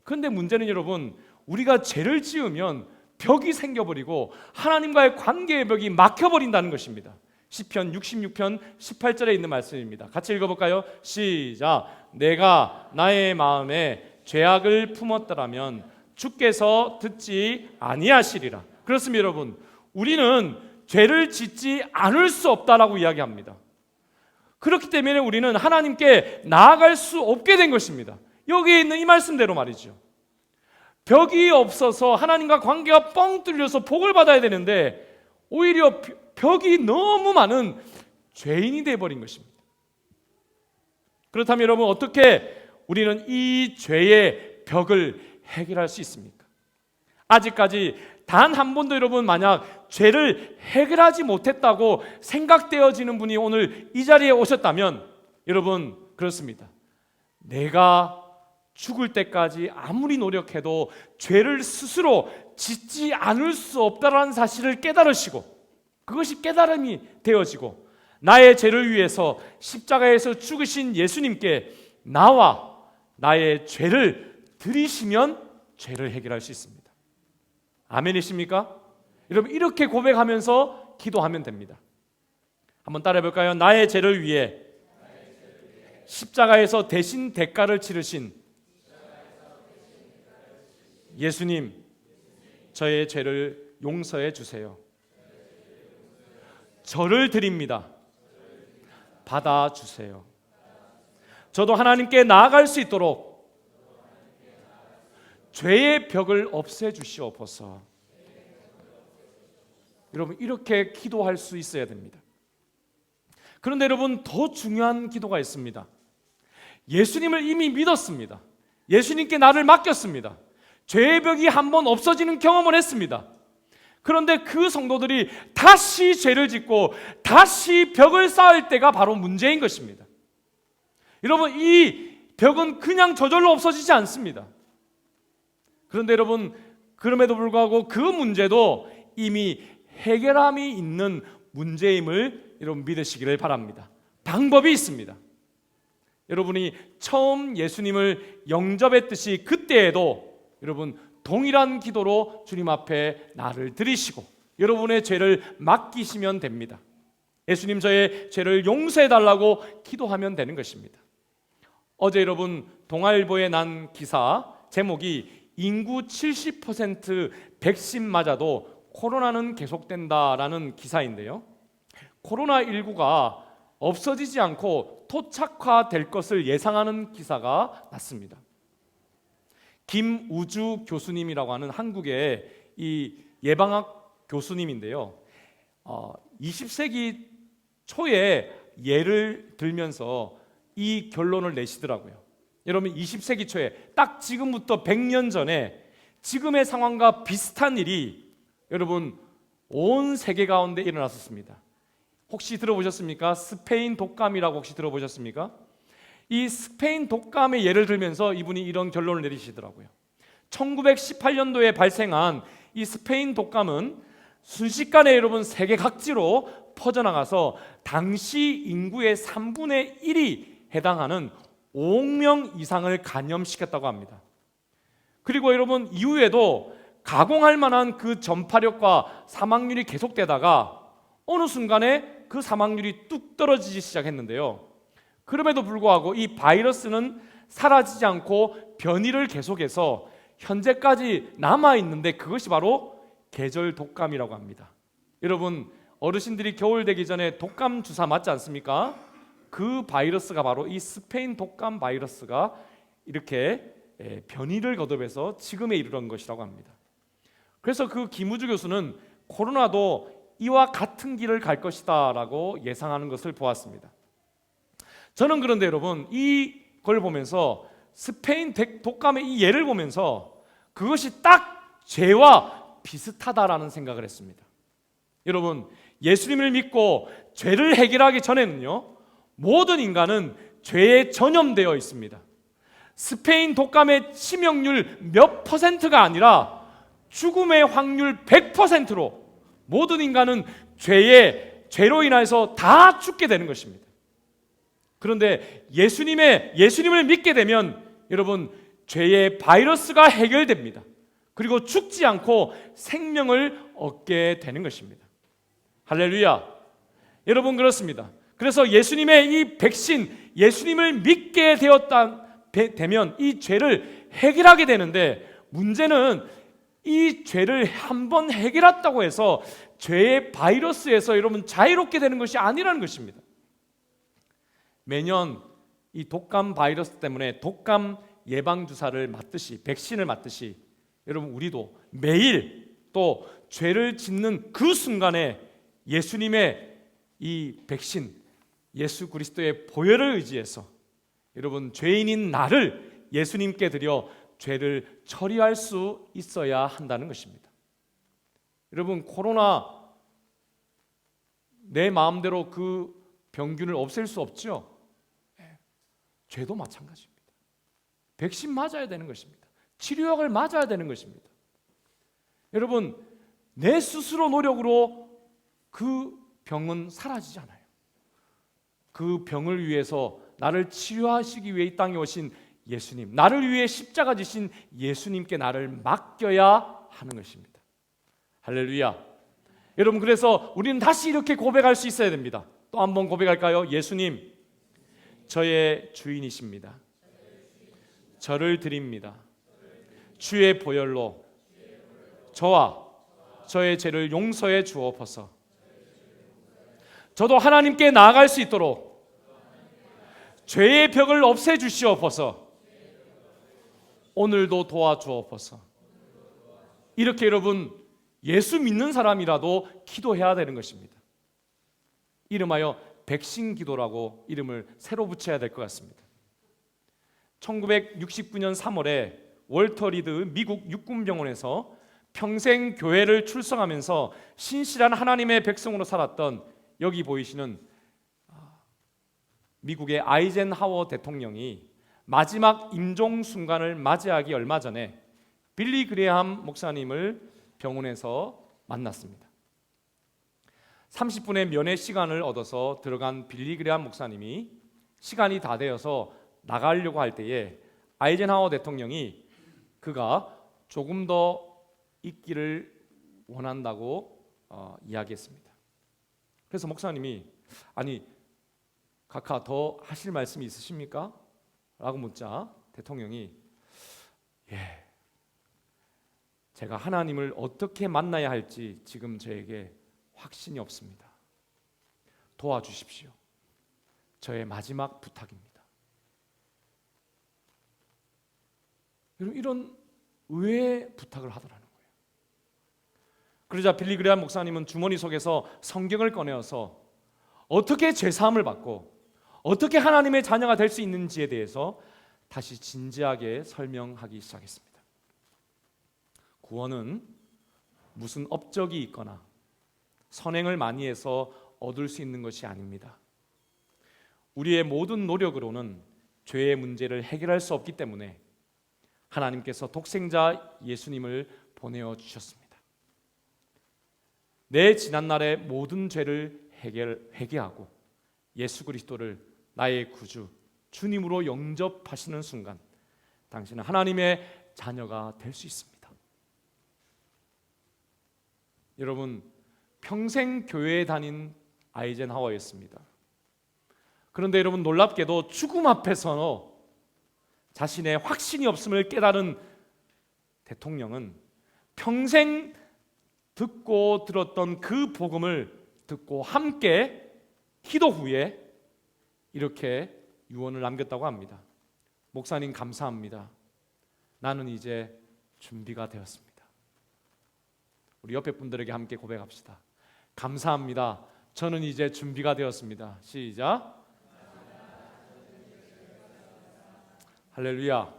그런데 문제는 여러분, 우리가 죄를 지으면 벽이 생겨버리고 하나님과의 관계의 벽이 막혀버린다는 것입니다. 시편 66편 18절에 있는 말씀입니다. 같이 읽어볼까요? 시작. 내가 나의 마음에 죄악을 품었더라면 주께서 듣지 아니하시리라. 그렇습니다. 여러분, 우리는 죄를 짓지 않을 수 없다라고 이야기합니다. 그렇기 때문에 우리는 하나님께 나아갈 수 없게 된 것입니다. 여기에 있는 이 말씀대로 말이죠. 벽이 없어서 하나님과 관계가 뻥 뚫려서 복을 받아야 되는데 오히려 벽이 너무 많은 죄인이 되어버린 것입니다. 그렇다면 여러분, 어떻게 우리는 이 죄의 벽을 해결할 수 있습니까? 아직까지 단 한 번도 여러분, 만약 죄를 해결하지 못했다고 생각되어지는 분이 오늘 이 자리에 오셨다면 여러분, 그렇습니다. 내가 죽을 때까지 아무리 노력해도 죄를 스스로 짓지 않을 수 없다는 사실을 깨달으시고, 그것이 깨달음이 되어지고 나의 죄를 위해서 십자가에서 죽으신 예수님께 나와 나의 죄를 드리시면 죄를 해결할 수 있습니다. 아멘이십니까? 여러분, 이렇게 고백하면서 기도하면 됩니다. 한번 따라해 볼까요? 나의 죄를 위해 십자가에서 대신 대가를 치르신 예수님, 저의 죄를 용서해 주세요. 저를 드립니다. 받아주세요. 저도 하나님께 나아갈 수 있도록 죄의 벽을 없애주시옵소서. 여러분, 이렇게 기도할 수 있어야 됩니다. 그런데 여러분, 더 중요한 기도가 있습니다. 예수님을 이미 믿었습니다. 예수님께 나를 맡겼습니다. 죄의 벽이 한번 없어지는 경험을 했습니다. 그런데 그 성도들이 다시 죄를 짓고 다시 벽을 쌓을 때가 바로 문제인 것입니다. 여러분, 이 벽은 그냥 저절로 없어지지 않습니다. 그런데 여러분, 그럼에도 불구하고 그 문제도 이미 해결함이 있는 문제임을 여러분 믿으시기를 바랍니다. 방법이 있습니다. 여러분이 처음 예수님을 영접했듯이 그때에도 여러분 동일한 기도로 주님 앞에 나를 드리시고 여러분의 죄를 맡기시면 됩니다. 예수님, 저의 죄를 용서해 달라고 기도하면 되는 것입니다. 어제 여러분 동아일보에 난 기사 제목이 인구 70% 백신 맞아도 코로나는 계속된다라는 기사인데요, 코로나19가 없어지지 않고 토착화될 것을 예상하는 기사가 났습니다. 김우주 교수님이라고 하는 한국의 이 예방학 교수님인데요, 20세기 초에 예를 들면서 이 결론을 내시더라고요. 여러분, 20세기 초에 딱 지금부터 100년 전에 지금의 상황과 비슷한 일이 여러분 온 세계 가운데 일어났었습니다. 혹시 들어보셨습니까? 스페인 독감이라고 혹시 들어보셨습니까? 이 스페인 독감의 예를 들면서 이분이 이런 결론을 내리시더라고요. 1918년도에 발생한 이 스페인 독감은 순식간에 여러분 세계 각지로 퍼져나가서 당시 인구의 3분의 1이 해당하는 5억 명 이상을 감염시켰다고 합니다. 그리고 여러분 이후에도 가공할 만한 그 전파력과 사망률이 계속되다가 어느 순간에 그 사망률이 뚝 떨어지기 시작했는데요, 그럼에도 불구하고 이 바이러스는 사라지지 않고 변이를 계속해서 현재까지 남아있는데 그것이 바로 계절 독감이라고 합니다. 여러분, 어르신들이 겨울 되기 전에 독감 주사 맞지 않습니까? 그 바이러스가 바로 이 스페인 독감 바이러스가 이렇게 변이를 거듭해서 지금에 이르는 것이라고 합니다. 그래서 그 김우주 교수는 코로나도 이와 같은 길을 갈 것이다 라고 예상하는 것을 보았습니다. 저는 그런데 여러분 이걸 보면서 스페인 독감의 이 예를 보면서 그것이 딱 죄와 비슷하다라는 생각을 했습니다. 여러분, 예수님을 믿고 죄를 해결하기 전에는요, 모든 인간은 죄에 전염되어 있습니다. 스페인 독감의 치명률 몇 퍼센트가 아니라 죽음의 확률 100%로 모든 인간은 죄로 인해서 다 죽게 되는 것입니다. 그런데 예수님을 믿게 되면 여러분 죄의 바이러스가 해결됩니다. 그리고 죽지 않고 생명을 얻게 되는 것입니다. 할렐루야. 여러분, 그렇습니다. 그래서 예수님의 이 백신, 예수님을 믿게 되면 이 죄를 해결하게 되는데, 문제는 이 죄를 한번 해결했다고 해서 죄의 바이러스에서 여러분 자유롭게 되는 것이 아니라는 것입니다. 매년 이 독감 바이러스 때문에 독감 예방주사를 맞듯이, 백신을 맞듯이 여러분 우리도 매일 또 죄를 짓는 그 순간에 예수님의 이 백신, 예수 그리스도의 보혈을 의지해서 여러분 죄인인 나를 예수님께 드려 죄를 처리할 수 있어야 한다는 것입니다. 여러분, 코로나 내 마음대로 그 병균을 없앨 수 없죠. 죄도 마찬가지입니다. 백신 맞아야 되는 것입니다. 치료약을 맞아야 되는 것입니다. 여러분, 내 스스로 노력으로 그 병은 사라지지 않아요. 그 병을 위해서 나를 치료하시기 위해 이 땅에 오신 예수님, 나를 위해 십자가 지신 예수님께 나를 맡겨야 하는 것입니다. 할렐루야. 여러분, 그래서 우리는 다시 이렇게 고백할 수 있어야 됩니다. 또 한 번 고백할까요? 예수님, 저의 주인이십니다. 저를 드립니다. 주의 보혈로 저와 저의 죄를 용서해 주옵소서. 저도 하나님께 나아갈 수 있도록 죄의 벽을 없애 주시옵소서. 오늘도 도와주옵소서. 이렇게 여러분 예수 믿는 사람이라도 기도해야 되는 것입니다. 이름하여 백신 기도라고 이름을 새로 붙여야 될 것 같습니다. 1969년 3월에 월터 리드 미국 육군병원에서 평생 교회를 출석하면서 신실한 하나님의 백성으로 살았던, 여기 보이시는 미국의 아이젠하워 대통령이 마지막 임종 순간을 맞이하기 얼마 전에 빌리 그레함 목사님을 병원에서 만났습니다. 30분의 면회 시간을 얻어서 들어간 빌리 그레함 목사님이 시간이 다 되어서 나가려고 할 때에 아이젠하워 대통령이 그가 조금 더 있기를 원한다고 이야기했습니다. 그래서 목사님이 아니 각하 더 하실 말씀이 있으십니까? 라고 묻자 대통령이 제가 하나님을 어떻게 만나야 할지 지금 저에게 확신이 없습니다. 도와주십시오. 저의 마지막 부탁입니다. 여러분 이런 의외의 부탁을 하더라는 거예요. 그러자 빌리 그레함 목사님은 주머니 속에서 성경을 꺼내어서 어떻게 죄사함을 받고 어떻게 하나님의 자녀가 될 수 있는지에 대해서 다시 진지하게 설명하기 시작했습니다. 구원은 무슨 업적이 있거나 선행을 많이 해서 얻을 수 있는 것이 아닙니다. 우리의 모든 노력으로는 죄의 문제를 해결할 수 없기 때문에 하나님께서 독생자 예수님을 보내어 주셨습니다. 내 지난날의 모든 죄를 회개하고 예수 그리스도를 나의 구주 주님으로 영접하시는 순간 당신은 하나님의 자녀가 될 수 있습니다. 여러분 평생 교회에 다닌 아이젠하워였습니다. 그런데 여러분 놀랍게도 죽음 앞에서 자신의 확신이 없음을 깨달은 대통령은 평생 듣고 들었던 그 복음을 듣고 함께 기도 후에 이렇게 유언을 남겼다고 합니다. 목사님 감사합니다. 나는 이제 준비가 되었습니다. 우리 옆에 분들에게 함께 고백합시다. 감사합니다. 저는 이제 준비가 되었습니다. 시작. 할렐루야.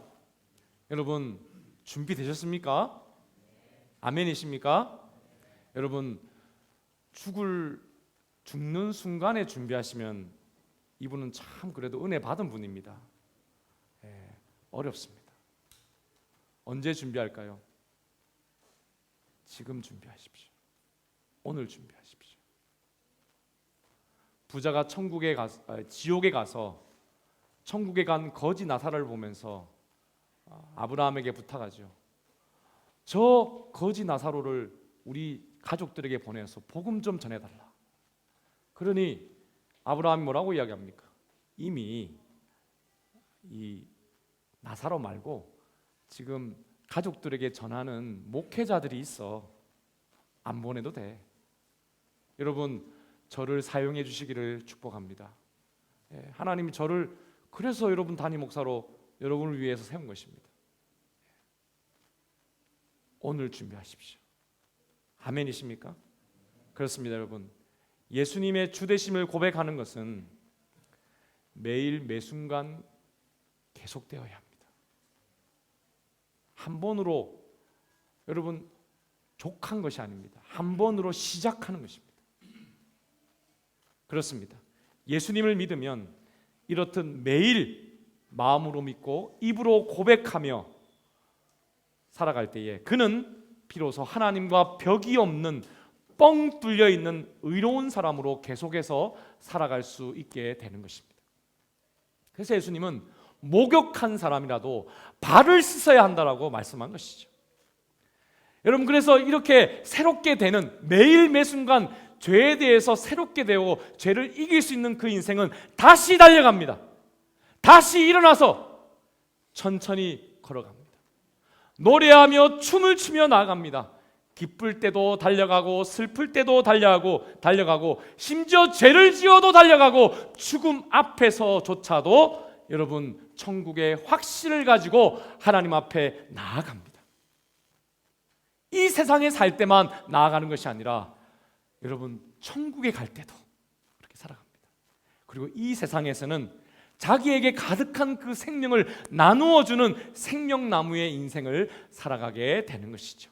여러분 준비되셨습니까? 아멘이십니까? 여러분 죽는 순간에 준비하시면 이분은 참 그래도 은혜 받은 분입니다. 어렵습니다. 언제 준비할까요? 지금 준비하십시오. 오늘 준비하십시오. 부자가 지옥에 가서 천국에 간 거지 나사로를 보면서 아브라함에게 부탁하죠. 저 거지 나사로를 우리 가족들에게 보내서 복음 좀 전해달라. 그러니 아브라함이 뭐라고 이야기합니까? 이미 이 나사로 말고 지금 가족들에게 전하는 목회자들이 있어. 안 보내도 돼. 여러분 저를 사용해 주시기를 축복합니다. 하나님이 저를 그래서 여러분 담임 목사로 여러분을 위해서 세운 것입니다. 오늘 준비하십시오. 아멘이십니까? 그렇습니다, 여러분. 예수님의 주되심을 고백하는 것은 매일 매순간 계속되어야 합니다. 한 번으로 여러분 족한 것이 아닙니다. 한 번으로 시작하는 것입니다. 그렇습니다. 예수님을 믿으면 이렇듯 매일 마음으로 믿고 입으로 고백하며 살아갈 때에 그는 비로소 하나님과 벽이 없는 뻥 뚫려 있는 의로운 사람으로 계속해서 살아갈 수 있게 되는 것입니다. 그래서 예수님은 목욕한 사람이라도 발을 씻어야 한다라고 말씀한 것이죠. 여러분 그래서 이렇게 새롭게 되는 매일 매순간 죄에 대해서 새롭게 되고 죄를 이길 수 있는 그 인생은 다시 달려갑니다. 다시 일어나서 천천히 걸어갑니다. 노래하며 춤을 추며 나아갑니다. 기쁠 때도 달려가고 슬플 때도 달려가고 심지어 죄를 지어도 달려가고 죽음 앞에서조차도 여러분 천국의 확신을 가지고 하나님 앞에 나아갑니다. 이 세상에 살 때만 나아가는 것이 아니라 여러분 천국에 갈 때도 그렇게 살아갑니다. 그리고 이 세상에서는 자기에게 가득한 그 생명을 나누어주는 생명나무의 인생을 살아가게 되는 것이죠.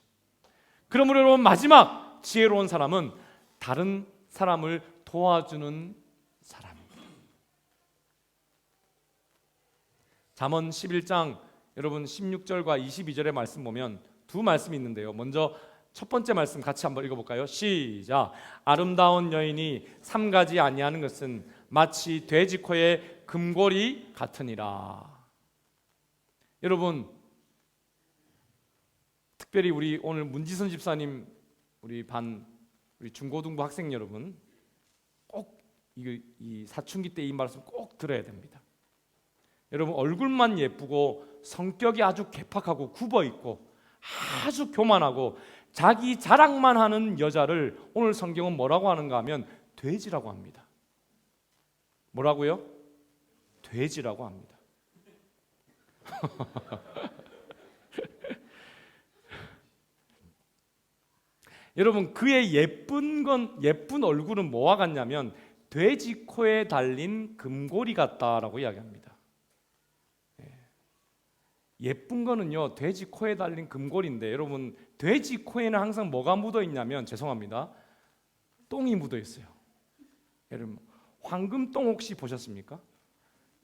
그러므로 여러분 마지막 지혜로운 사람은 다른 사람을 도와주는 사람입니다. 잠언 11장 여러분 16절과 22절의 말씀 보면 두 말씀이 있는데요. 먼저 첫 번째 말씀 같이 한번 읽어볼까요? 시작. 아름다운 여인이 삼가지 아니하는 것은 마치 돼지 코의 금고리 같으니라. 여러분, 특별히 우리 오늘 문지선 집사님 우리 중고등부 학생 여러분, 꼭 이 사춘기 때 이 말씀 꼭 들어야 됩니다. 여러분, 얼굴만 예쁘고 성격이 아주 괴팍하고 굽어 있고 아주 교만하고 자기 자랑만 하는 여자를 오늘 성경은 뭐라고 하는가 하면 돼지라고 합니다. 뭐라고요? 돼지라고 합니다. 여러분, 그의 예쁜 얼굴은 뭐와 같냐면 돼지 코에 달린 금고리 같다라고 이야기합니다. 예쁜 거는요, 돼지 코에 달린 금고리인데, 여러분, 돼지 코에는 항상 뭐가 묻어 있냐면, 죄송합니다, 똥이 묻어 있어요. 여러분, 황금똥 혹시 보셨습니까?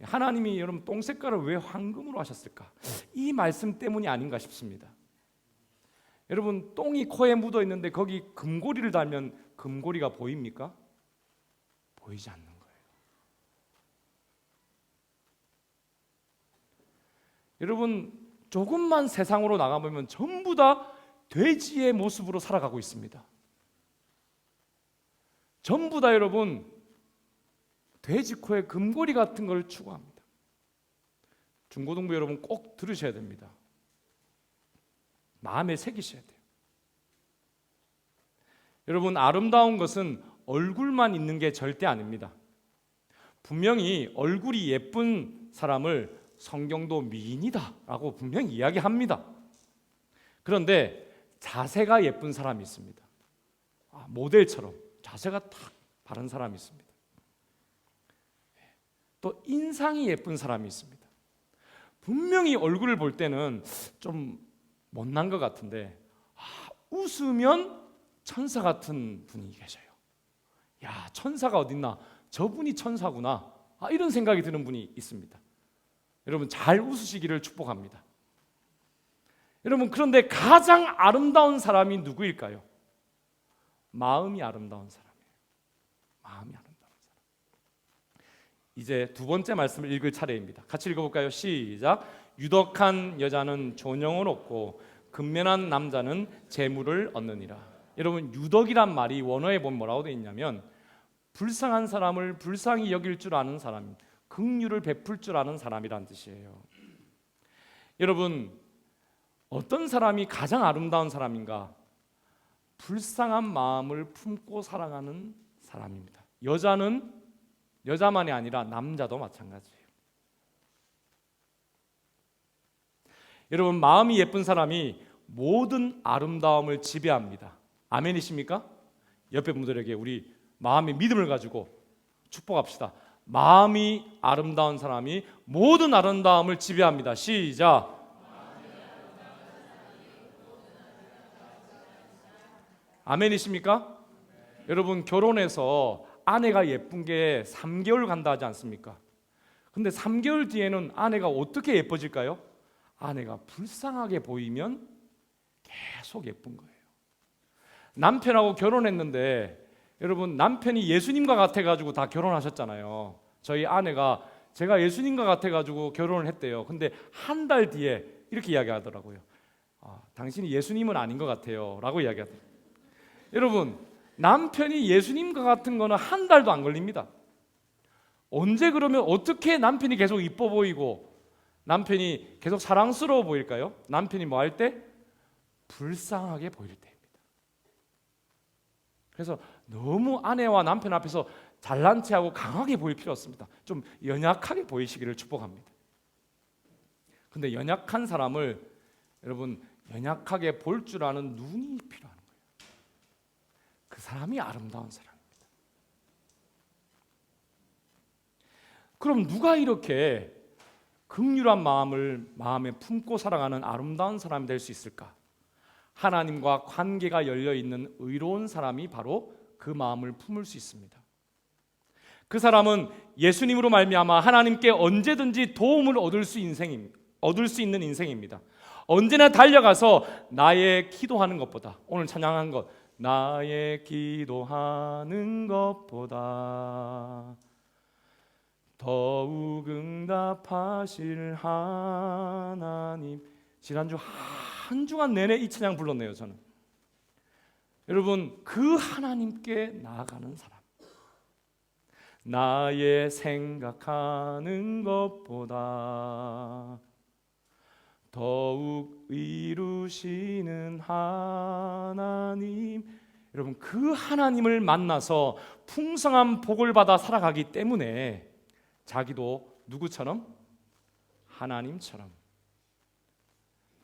하나님이 여러분 똥 색깔을 왜 황금으로 하셨을까? 이 말씀 때문이 아닌가 싶습니다. 여러분, 똥이 코에 묻어 있는데 거기 금고리를 달면 금고리가 보입니까? 보이지 않는 거예요. 여러분, 조금만 세상으로 나가보면 전부 다 돼지의 모습으로 살아가고 있습니다. 전부 다 여러분 돼지 코에 금고리 같은 걸 추구합니다. 중고등부 여러분 꼭 들으셔야 됩니다. 마음에 새기셔야 돼요. 여러분, 아름다운 것은 얼굴만 있는 게 절대 아닙니다. 분명히 얼굴이 예쁜 사람을 성경도 미인이다라고 분명히 이야기합니다. 그런데 자세가 예쁜 사람이 있습니다. 모델처럼 자세가 탁 바른 사람이 있습니다. 또 인상이 예쁜 사람이 있습니다. 분명히 얼굴을 볼 때는 좀 못난 것 같은데 웃으면 천사 같은 분이 계셔요. 야, 천사가 어딨나? 저분이 천사구나. 이런 생각이 드는 분이 있습니다. 여러분, 잘 웃으시기를 축복합니다. 여러분, 그런데 가장 아름다운 사람이 누구일까요? 마음이 아름다운 사람이에요. 마음이 아름다운 사람. 이제 두 번째 말씀을 읽을 차례입니다. 같이 읽어볼까요? 시작. 유덕한 여자는 존영을 얻고 근면한 남자는 재물을 얻느니라. 여러분, 유덕이란 말이 원어에 보면 뭐라고 되어 있냐면 불쌍한 사람을 불쌍히 여길 줄 아는 사람, 긍휼을 베풀 줄 아는 사람이란 뜻이에요. 여러분, 어떤 사람이 가장 아름다운 사람인가? 불쌍한 마음을 품고 사랑하는 사람입니다. 여자만이 아니라 남자도 마찬가지예요. 여러분, 마음이 예쁜 사람이 모든 아름다움을 지배합니다. 아멘이십니까? 옆에 분들에게 우리 마음의 믿음을 가지고 축복합시다. 마음이 아름다운 사람이 모든 아름다움을 지배합니다. 시작. 아멘이십니까? 여러분, 결혼해서 아내가 예쁜 게 3개월 간다 하지 않습니까? 근데 3개월 뒤에는 아내가 어떻게 예뻐질까요? 아내가 불쌍하게 보이면 계속 예쁜 거예요. 남편하고 결혼했는데 여러분, 남편이 예수님과 같아가지고 다 결혼하셨잖아요. 저희 아내가 제가 예수님과 같아가지고 결혼을 했대요. 근데 한 달 뒤에 이렇게 이야기하더라고요. 당신이 예수님은 아닌 것 같아요 라고 이야기하더라고요. 여러분, 남편이 예수님과 같은 거는 한 달도 안 걸립니다. 언제 그러면 어떻게 남편이 계속 이뻐 보이고 남편이 계속 사랑스러워 보일까요? 남편이 뭐 할 때? 불쌍하게 보일 때입니다. 그래서 너무 아내와 남편 앞에서 잘난 체하고 강하게 보일 필요 없습니다. 좀 연약하게 보이시기를 축복합니다. 근데 연약한 사람을 여러분 연약하게 볼 줄 아는 눈이 필요한 거예요. 그 사람이 아름다운 사람입니다. 그럼 누가 이렇게 긍휼한 마음을 마음에 품고 살아가는 아름다운 사람이 될 수 있을까? 하나님과 관계가 열려 있는 의로운 사람이 바로 그 마음을 품을 수 있습니다. 그 사람은 예수님으로 말미암아 하나님께 언제든지 도움을 얻을 수 있는 인생입니다. 언제나 달려가서 나의 기도하는 것보다, 오늘 찬양한 것, 나의 기도하는 것보다 더욱 응답하실 하나님. 지난주 한 주간 내내 이 찬양 불렀네요. 저는 여러분, 그 하나님께 나아가는 사람, 나의 생각하는 것보다 더욱 이루시는 하나님. 여러분, 그 하나님을 만나서 풍성한 복을 받아 살아가기 때문에 자기도 누구처럼? 하나님처럼.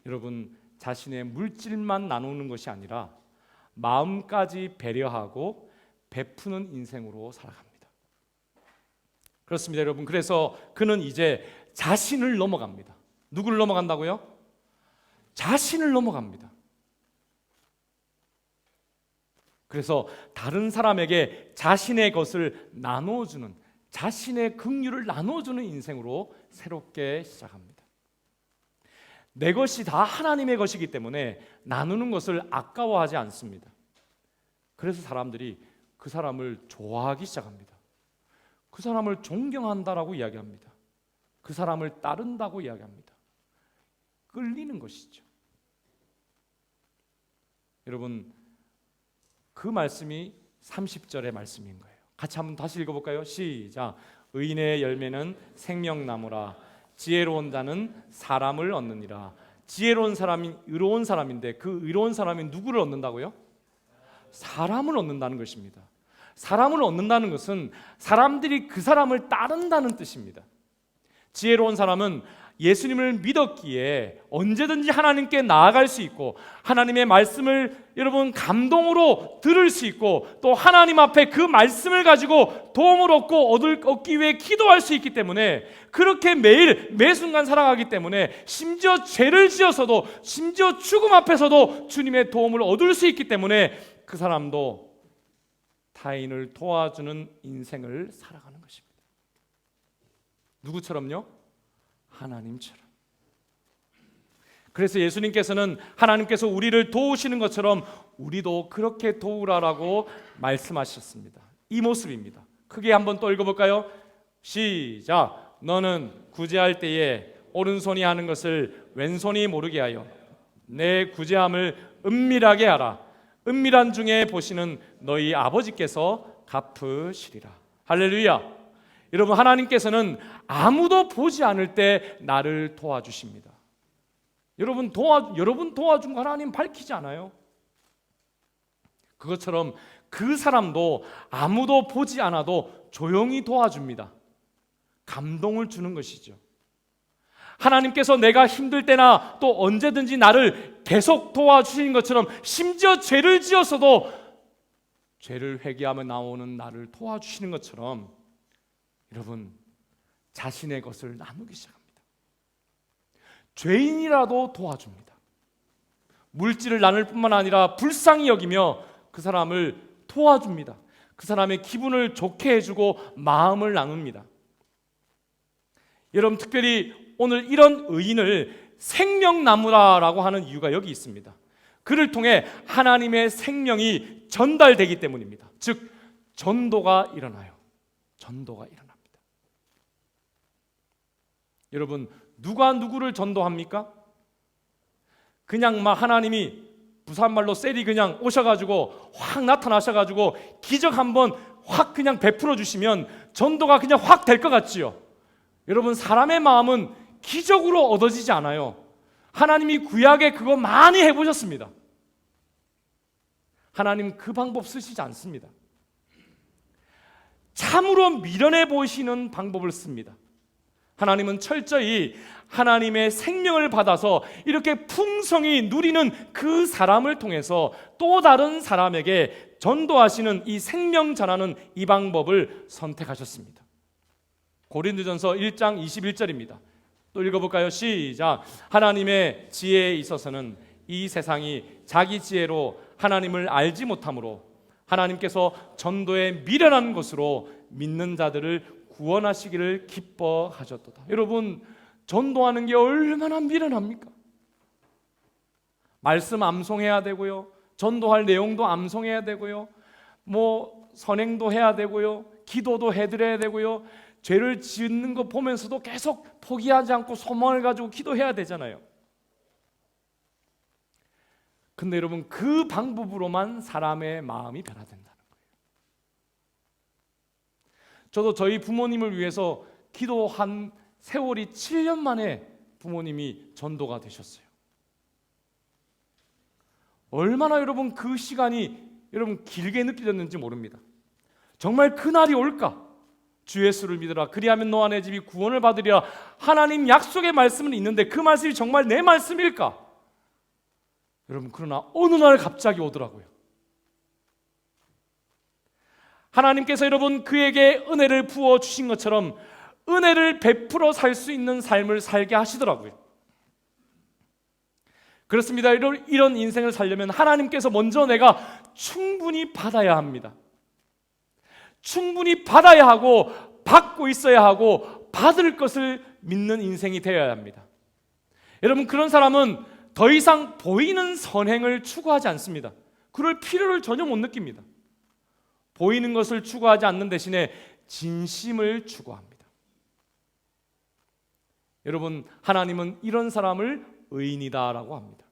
여러분, 자신의 물질만 나누는 것이 아니라 마음까지 배려하고 베푸는 인생으로 살아갑니다. 그렇습니다, 여러분. 그래서 그는 이제 자신을 넘어갑니다. 누구를 넘어간다고요? 자신을 넘어갑니다. 그래서 다른 사람에게 자신의 것을 나눠주는, 자신의 긍휼을 나눠주는 인생으로 새롭게 시작합니다. 내 것이 다 하나님의 것이기 때문에 나누는 것을 아까워하지 않습니다. 그래서 사람들이 그 사람을 좋아하기 시작합니다. 그 사람을 존경한다라고 이야기합니다. 그 사람을 따른다고 이야기합니다. 끌리는 것이죠. 여러분, 그 말씀이 30절의 말씀인 거예요. 같이 한번 다시 읽어볼까요? 시작. 의인의 열매는 생명나무라. 지혜로운 자는 사람을 얻느니라. 지혜로운 사람이 의로운 사람인데, 그 의로운 사람이 누구를 얻는다고요? 사람을 얻는다는 것입니다. 사람을 얻는다는 것은 사람들이 그 사람을 따른다는 뜻입니다. 지혜로운 사람은 예수님을 믿었기에 언제든지 하나님께 나아갈 수 있고, 하나님의 말씀을 여러분 감동으로 들을 수 있고, 또 하나님 앞에 그 말씀을 가지고 도움을 얻기 위해 기도할 수 있기 때문에, 그렇게 매일 매순간 살아가기 때문에, 심지어 죄를 지어서도, 심지어 죽음 앞에서도 주님의 도움을 얻을 수 있기 때문에 그 사람도 타인을 도와주는 인생을 살아가는 것입니다. 누구처럼요? 하나님처럼. 그래서 예수님께서는 하나님께서 우리를 도우시는 것처럼 우리도 그렇게 도우라라고 말씀하셨습니다. 이 모습입니다. 크게 한번 또 읽어볼까요? 시작. 너는 구제할 때에 오른손이 하는 것을 왼손이 모르게 하여 내 구제함을 은밀하게 하라. 은밀한 중에 보시는 너희 아버지께서 갚으시리라. 할렐루야. 여러분, 하나님께서는 아무도 보지 않을 때 나를 도와주십니다. 여러분 도와준 거 하나님 밝히지 않아요? 그것처럼 그 사람도 아무도 보지 않아도 조용히 도와줍니다. 감동을 주는 것이죠. 하나님께서 내가 힘들 때나 또 언제든지 나를 계속 도와주시는 것처럼, 심지어 죄를 지어서도 죄를 회개하며 나오는 나를 도와주시는 것처럼, 여러분, 자신의 것을 나누기 시작합니다. 죄인이라도 도와줍니다. 물질을 나눌 뿐만 아니라 불쌍히 여기며 그 사람을 도와줍니다. 그 사람의 기분을 좋게 해주고 마음을 나눕니다. 여러분, 특별히 오늘 이런 의인을 생명나무라고 하는 이유가 여기 있습니다. 그를 통해 하나님의 생명이 전달되기 때문입니다. 즉, 전도가 일어나요. 전도가 일어납니다. 여러분, 누가 누구를 전도합니까? 그냥 막 하나님이 부산말로 셀이 그냥 오셔가지고 확 나타나셔가지고 기적 한번 확 그냥 베풀어 주시면 전도가 그냥 확 될 것 같지요. 여러분, 사람의 마음은 기적으로 얻어지지 않아요. 하나님이 구약에 그거 많이 해보셨습니다. 하나님 그 방법 쓰시지 않습니다. 참으로 미련해 보이시는 방법을 씁니다. 하나님은 철저히 하나님의 생명을 받아서 이렇게 풍성히 누리는 그 사람을 통해서 또 다른 사람에게 전도하시는, 이 생명 전하는 이 방법을 선택하셨습니다. 고린도전서 1장 21절입니다. 또 읽어볼까요? 시작. 하나님의 지혜에 있어서는 이 세상이 자기 지혜로 하나님을 알지 못하므로 하나님께서 전도에 미련한 것으로 믿는 자들을 구원하시기를 기뻐하셨도다. 여러분, 전도하는 게 얼마나 미련합니까? 말씀 암송해야 되고요. 전도할 내용도 암송해야 되고요. 선행도 해야 되고요. 기도도 해드려야 되고요. 죄를 짓는 거 보면서도 계속 포기하지 않고 소망을 가지고 기도해야 되잖아요. 근데 여러분, 그 방법으로만 사람의 마음이 변화된다는 거예요. 저도 저희 부모님을 위해서 기도한 세월이 7년 만에 부모님이 전도가 되셨어요. 얼마나 여러분 그 시간이 여러분 길게 느껴졌는지 모릅니다. 정말 그날이 올까? 주 예수를 믿으라 그리하면 너와 내 집이 구원을 받으리라. 하나님 약속의 말씀은 있는데 그 말씀이 정말 내 말씀일까? 여러분, 그러나 어느 날 갑자기 오더라고요. 하나님께서 여러분 그에게 은혜를 부어주신 것처럼 은혜를 베풀어 살 수 있는 삶을 살게 하시더라고요. 그렇습니다. 이런 인생을 살려면 하나님께서 먼저 내가 충분히 받아야 합니다. 충분히 받아야 하고 받고 있어야 하고 받을 것을 믿는 인생이 되어야 합니다. 여러분, 그런 사람은 더 이상 보이는 선행을 추구하지 않습니다. 그럴 필요를 전혀 못 느낍니다. 보이는 것을 추구하지 않는 대신에 진심을 추구합니다. 여러분, 하나님은 이런 사람을 의인이다라고 합니다.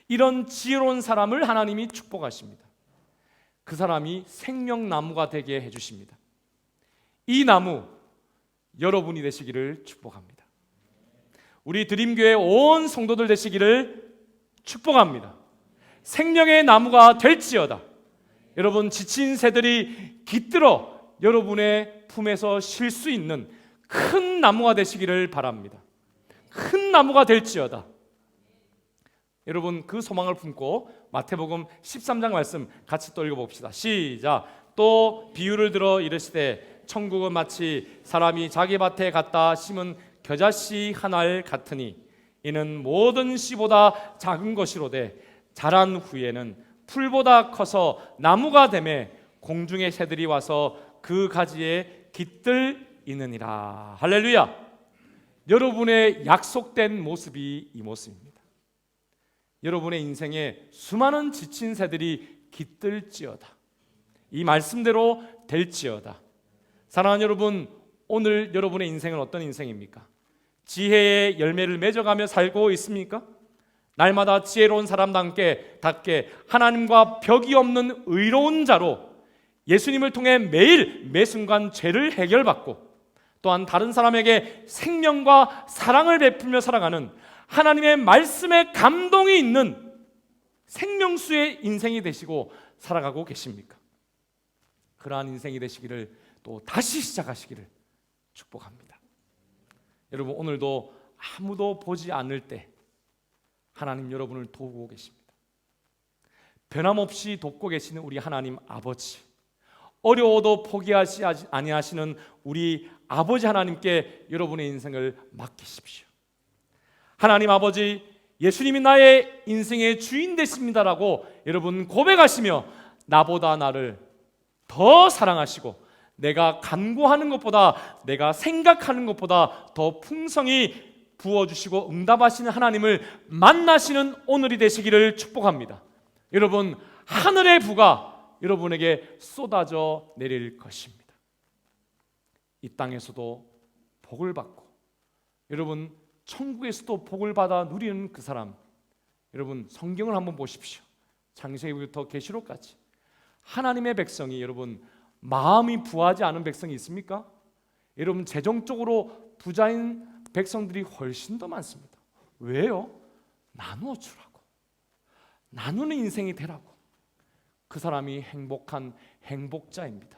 이런 지혜로운 사람을 하나님이 축복하십니다. 그 사람이 생명나무가 되게 해주십니다. 이 나무 여러분이 되시기를 축복합니다. 우리 드림교회 온 성도들 되시기를 축복합니다. 생명의 나무가 될지어다. 여러분, 지친 새들이 깃들어 여러분의 품에서 쉴 수 있는 큰 나무가 되시기를 바랍니다. 큰 나무가 될지어다. 여러분, 그 소망을 품고 마태복음 13장 말씀 같이 또 읽어봅시다. 시작. 또 비유를 들어 이르시되 천국은 마치 사람이 자기 밭에 갖다 심은 겨자씨 한 알 같으니 이는 모든 씨보다 작은 것이로되 자란 후에는 풀보다 커서 나무가 되매 공중의 새들이 와서 그 가지에 깃들이느니라. 할렐루야. 여러분의 약속된 모습이 이 모습입니다. 여러분의 인생에 수많은 지친 새들이 깃들지어다. 이 말씀대로 될지어다. 사랑하는 여러분, 오늘 여러분의 인생은 어떤 인생입니까? 지혜의 열매를 맺어가며 살고 있습니까? 날마다 지혜로운 사람답게 하나님과 벽이 없는 의로운 자로 예수님을 통해 매일 매순간 죄를 해결받고 또한 다른 사람에게 생명과 사랑을 베풀며 살아가는 하나님의 말씀에 감동이 있는 생명수의 인생이 되시고 살아가고 계십니까? 그러한 인생이 되시기를 또 다시 시작하시기를 축복합니다. 여러분, 오늘도 아무도 보지 않을 때 하나님 여러분을 도우고 계십니다. 변함없이 돕고 계시는 우리 하나님 아버지, 어려워도 포기하지 아니하시는 우리 아버지 하나님께 여러분의 인생을 맡기십시오. 하나님 아버지, 예수님이 나의 인생의 주인 되십니다라고 여러분 고백하시며 나보다 나를 더 사랑하시고 내가 간구하는 것보다 내가 생각하는 것보다 더 풍성히 부어주시고 응답하시는 하나님을 만나시는 오늘이 되시기를 축복합니다. 여러분, 하늘의 부가 여러분에게 쏟아져 내릴 것입니다. 이 땅에서도 복을 받고 여러분 천국에서도 복을 받아 누리는 그 사람, 여러분 성경을 한번 보십시오. 창세기부터 계시록까지 하나님의 백성이, 여러분 마음이 부하지 않은 백성이 있습니까? 여러분 재정적으로 부자인 백성들이 훨씬 더 많습니다. 왜요? 나누어 주라고, 나누는 인생이 되라고. 그 사람이 행복한 행복자입니다.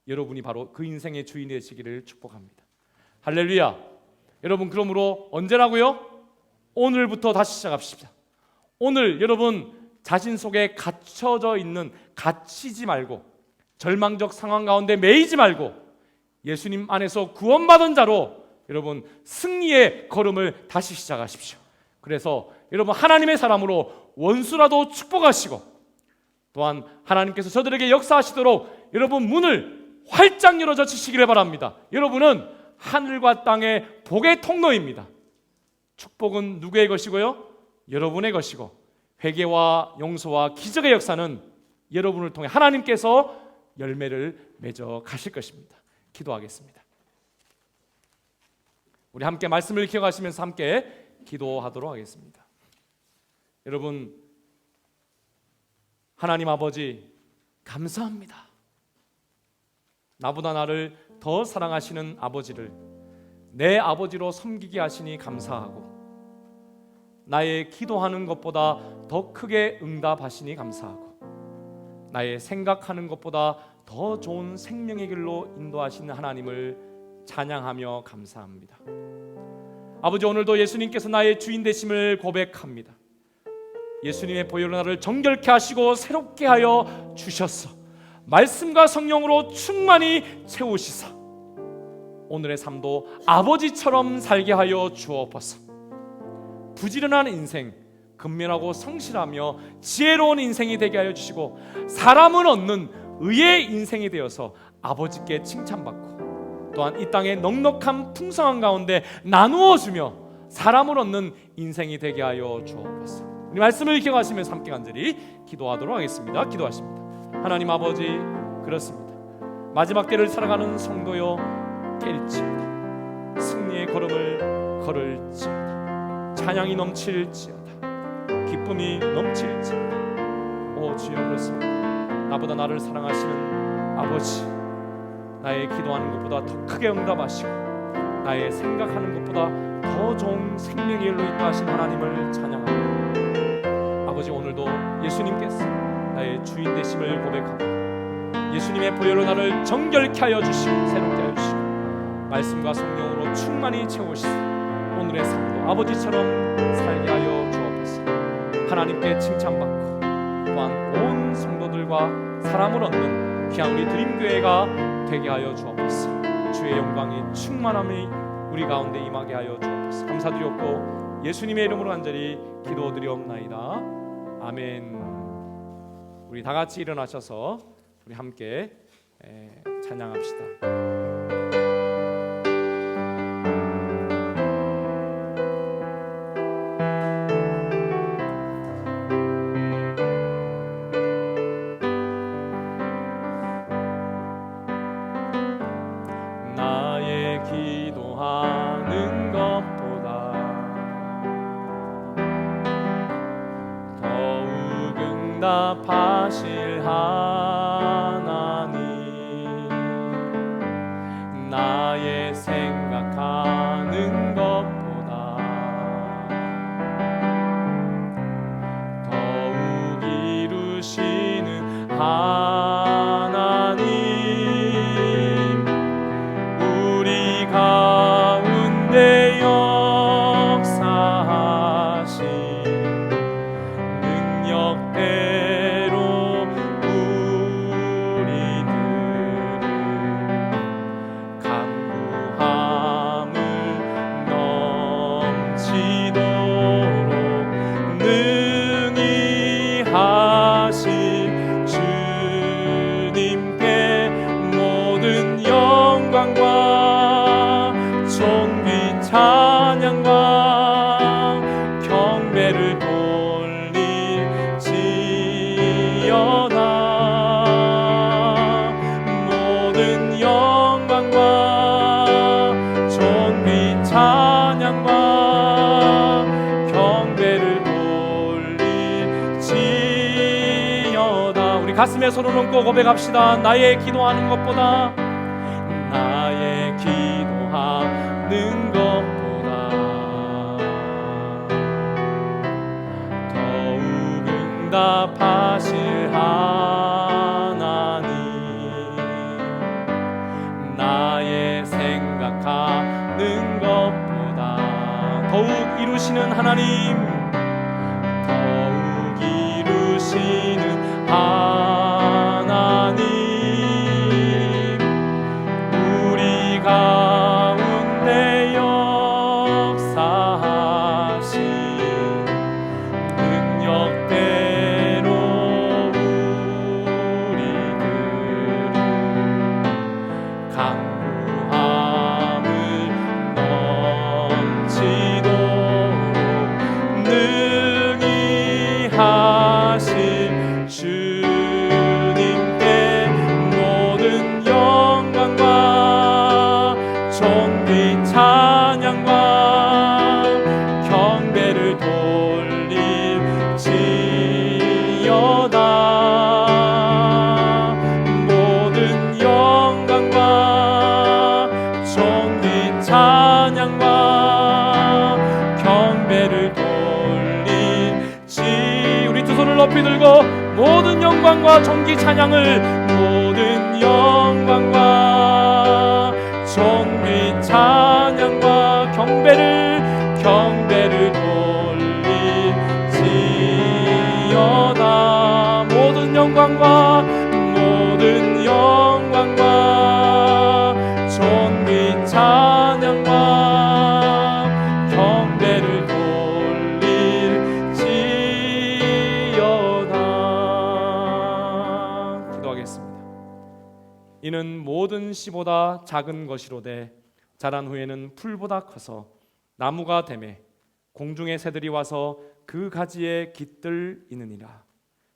여러분이 바로 그 인생의 주인이 되시기를 축복합니다. 할렐루야. 여러분, 그러므로 언제라고요? 오늘부터 다시 시작합시다. 오늘 여러분 자신 속에 갇혀져 있는, 갇히지 말고 절망적 상황 가운데 매이지 말고 예수님 안에서 구원받은 자로 여러분 승리의 걸음을 다시 시작하십시오. 그래서 여러분 하나님의 사람으로 원수라도 축복하시고 또한 하나님께서 저들에게 역사하시도록 여러분 문을 활짝 열어 젖히시기를 바랍니다. 여러분은 하늘과 땅의 복의 통로입니다. 축복은 누구의 것이고요? 여러분의 것이고 회개와 용서와 기적의 역사는 여러분을 통해 하나님께서 열매를 맺어 가실 것입니다. 기도하겠습니다. 우리 함께 말씀을 기억하시면서 함께 기도하도록 하겠습니다. 여러분, 하나님 아버지 감사합니다. 나보다 나를 더 사랑하시는 아버지를 내 아버지로 섬기게 하시니 감사하고, 나의 기도하는 것보다 더 크게 응답하시니 감사하고, 나의 생각하는 것보다 더 좋은 생명의 길로 인도하시는 하나님을 찬양하며 감사합니다. 아버지, 오늘도 예수님께서 나의 주인 되심을 고백합니다. 예수님의 보혈로 나를 정결케 하시고 새롭게 하여 주셨어 말씀과 성령으로 충만히 채우시사 오늘의 삶도 아버지처럼 살게 하여 주옵소서. 부지런한 인생, 근면하고 성실하며 지혜로운 인생이 되게 하여 주시고, 사람을 얻는 의의 인생이 되어서 아버지께 칭찬받고, 또한 이 땅의 넉넉한 풍성한 가운데 나누어 주며 사람을 얻는 인생이 되게 하여 주옵소서. 우리 말씀을 기억하시면서 함께 간절히 기도하도록 하겠습니다. 기도하십니다. 하나님 아버지, 그렇습니다. 마지막 때를 살아가는 성도여 깰지어다. 승리의 걸음을 걸을지어다. 찬양이 넘칠지어다. 기쁨이 넘칠지어다. 오 주여, 그렇습니다. 나보다 나를 사랑하시는 아버지, 나의 기도하는 것보다 더 크게 응답하시고 나의 생각하는 것보다 더 좋은 생명의 길로 인도하신 하나님을 찬양합니다. 아버지, 오늘도 예수님께서 나의 주인 되심을 고백합니다. 예수님의 보혈로 나를 정결케 하여 주시고 새롭게 하여 주시고 말씀과 성령으로 충만히 채우시고 오늘의 삶도 아버지처럼 살게 하여 주옵소서. 하나님께 칭찬받고 또한 온 성도들과 사람을 얻는 귀한 우리 드림교회가 되게 하여 주옵소서. 주의 영광이 충만함이 우리 가운데 임하게 하여 주옵소서. 감사드렸고 예수님의 이름으로 간절히 기도드리옵나이다. 아멘. 우리 다 같이 일어나셔서 우리 함께 찬양합시다. 나의 기도하는 것보다 더욱 응답하실 하나님, 나의 생각하는 것보다 더욱 이루시는 하나님, 우리 가운데 역사하신 능력대로 우리들을 간구함을 넘치도록 능히 하신 주님께 모든 영광과 존귀 찬양과 경배를 돌릴지어다. 모든 영광과 존귀 찬양과 경배를 돌릴지어다. 우리 가슴에 손을 얹고 고백합시다. 나의 기도하는 것보다 나의 기도하는 것보다 더욱 응답하실 하나님, 나의 생각하는 것보다 더욱 이루시는 하나님, 더욱 이루시는 하나님, 우리 가운데 역사하신 능력대로 우리들을 간구함을 넘치도록 능히 주님께 모든 영광과 존귀 찬양과 경배를 돌릴지어다. 모든 영광과 존귀 찬양과 경배를 돌릴지. 우리 두 손을 높이 들고 모든 영광과 존귀 찬양을, 모든 영광과 존귀 찬양과 경배를 돌릴지어다. 모든 영광과 존귀 찬양과 경배를 돌릴지어다. 기도하겠습니다. 이는 모든 씨보다 작은 것이로되 자란 후에는 풀보다 커서 나무가 되매 공중의 새들이 와서 그 가지에 깃들이느니라.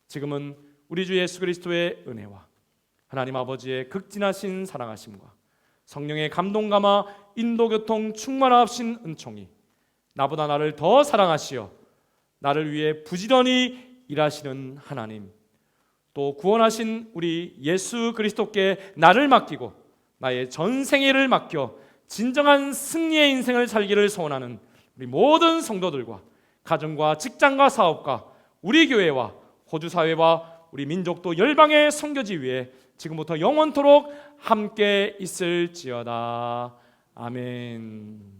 지금은 우리 주 예수 그리스도의 은혜와 하나님 아버지의 극진하신 사랑하심과 성령의 감동감화 인도교통 충만하신 은총이 나보다 나를 더 사랑하시어 나를 위해 부지런히 일하시는 하나님, 또 구원하신 우리 예수 그리스도께 나를 맡기고 나의 전생애를 맡겨 진정한 승리의 인생을 살기를 소원하는 우리 모든 성도들과 가정과 직장과 사업과 우리 교회와 호주 사회와 우리 민족도 열방에 섬겨지 위해 지금부터 영원토록 함께 있을지어다. 아멘.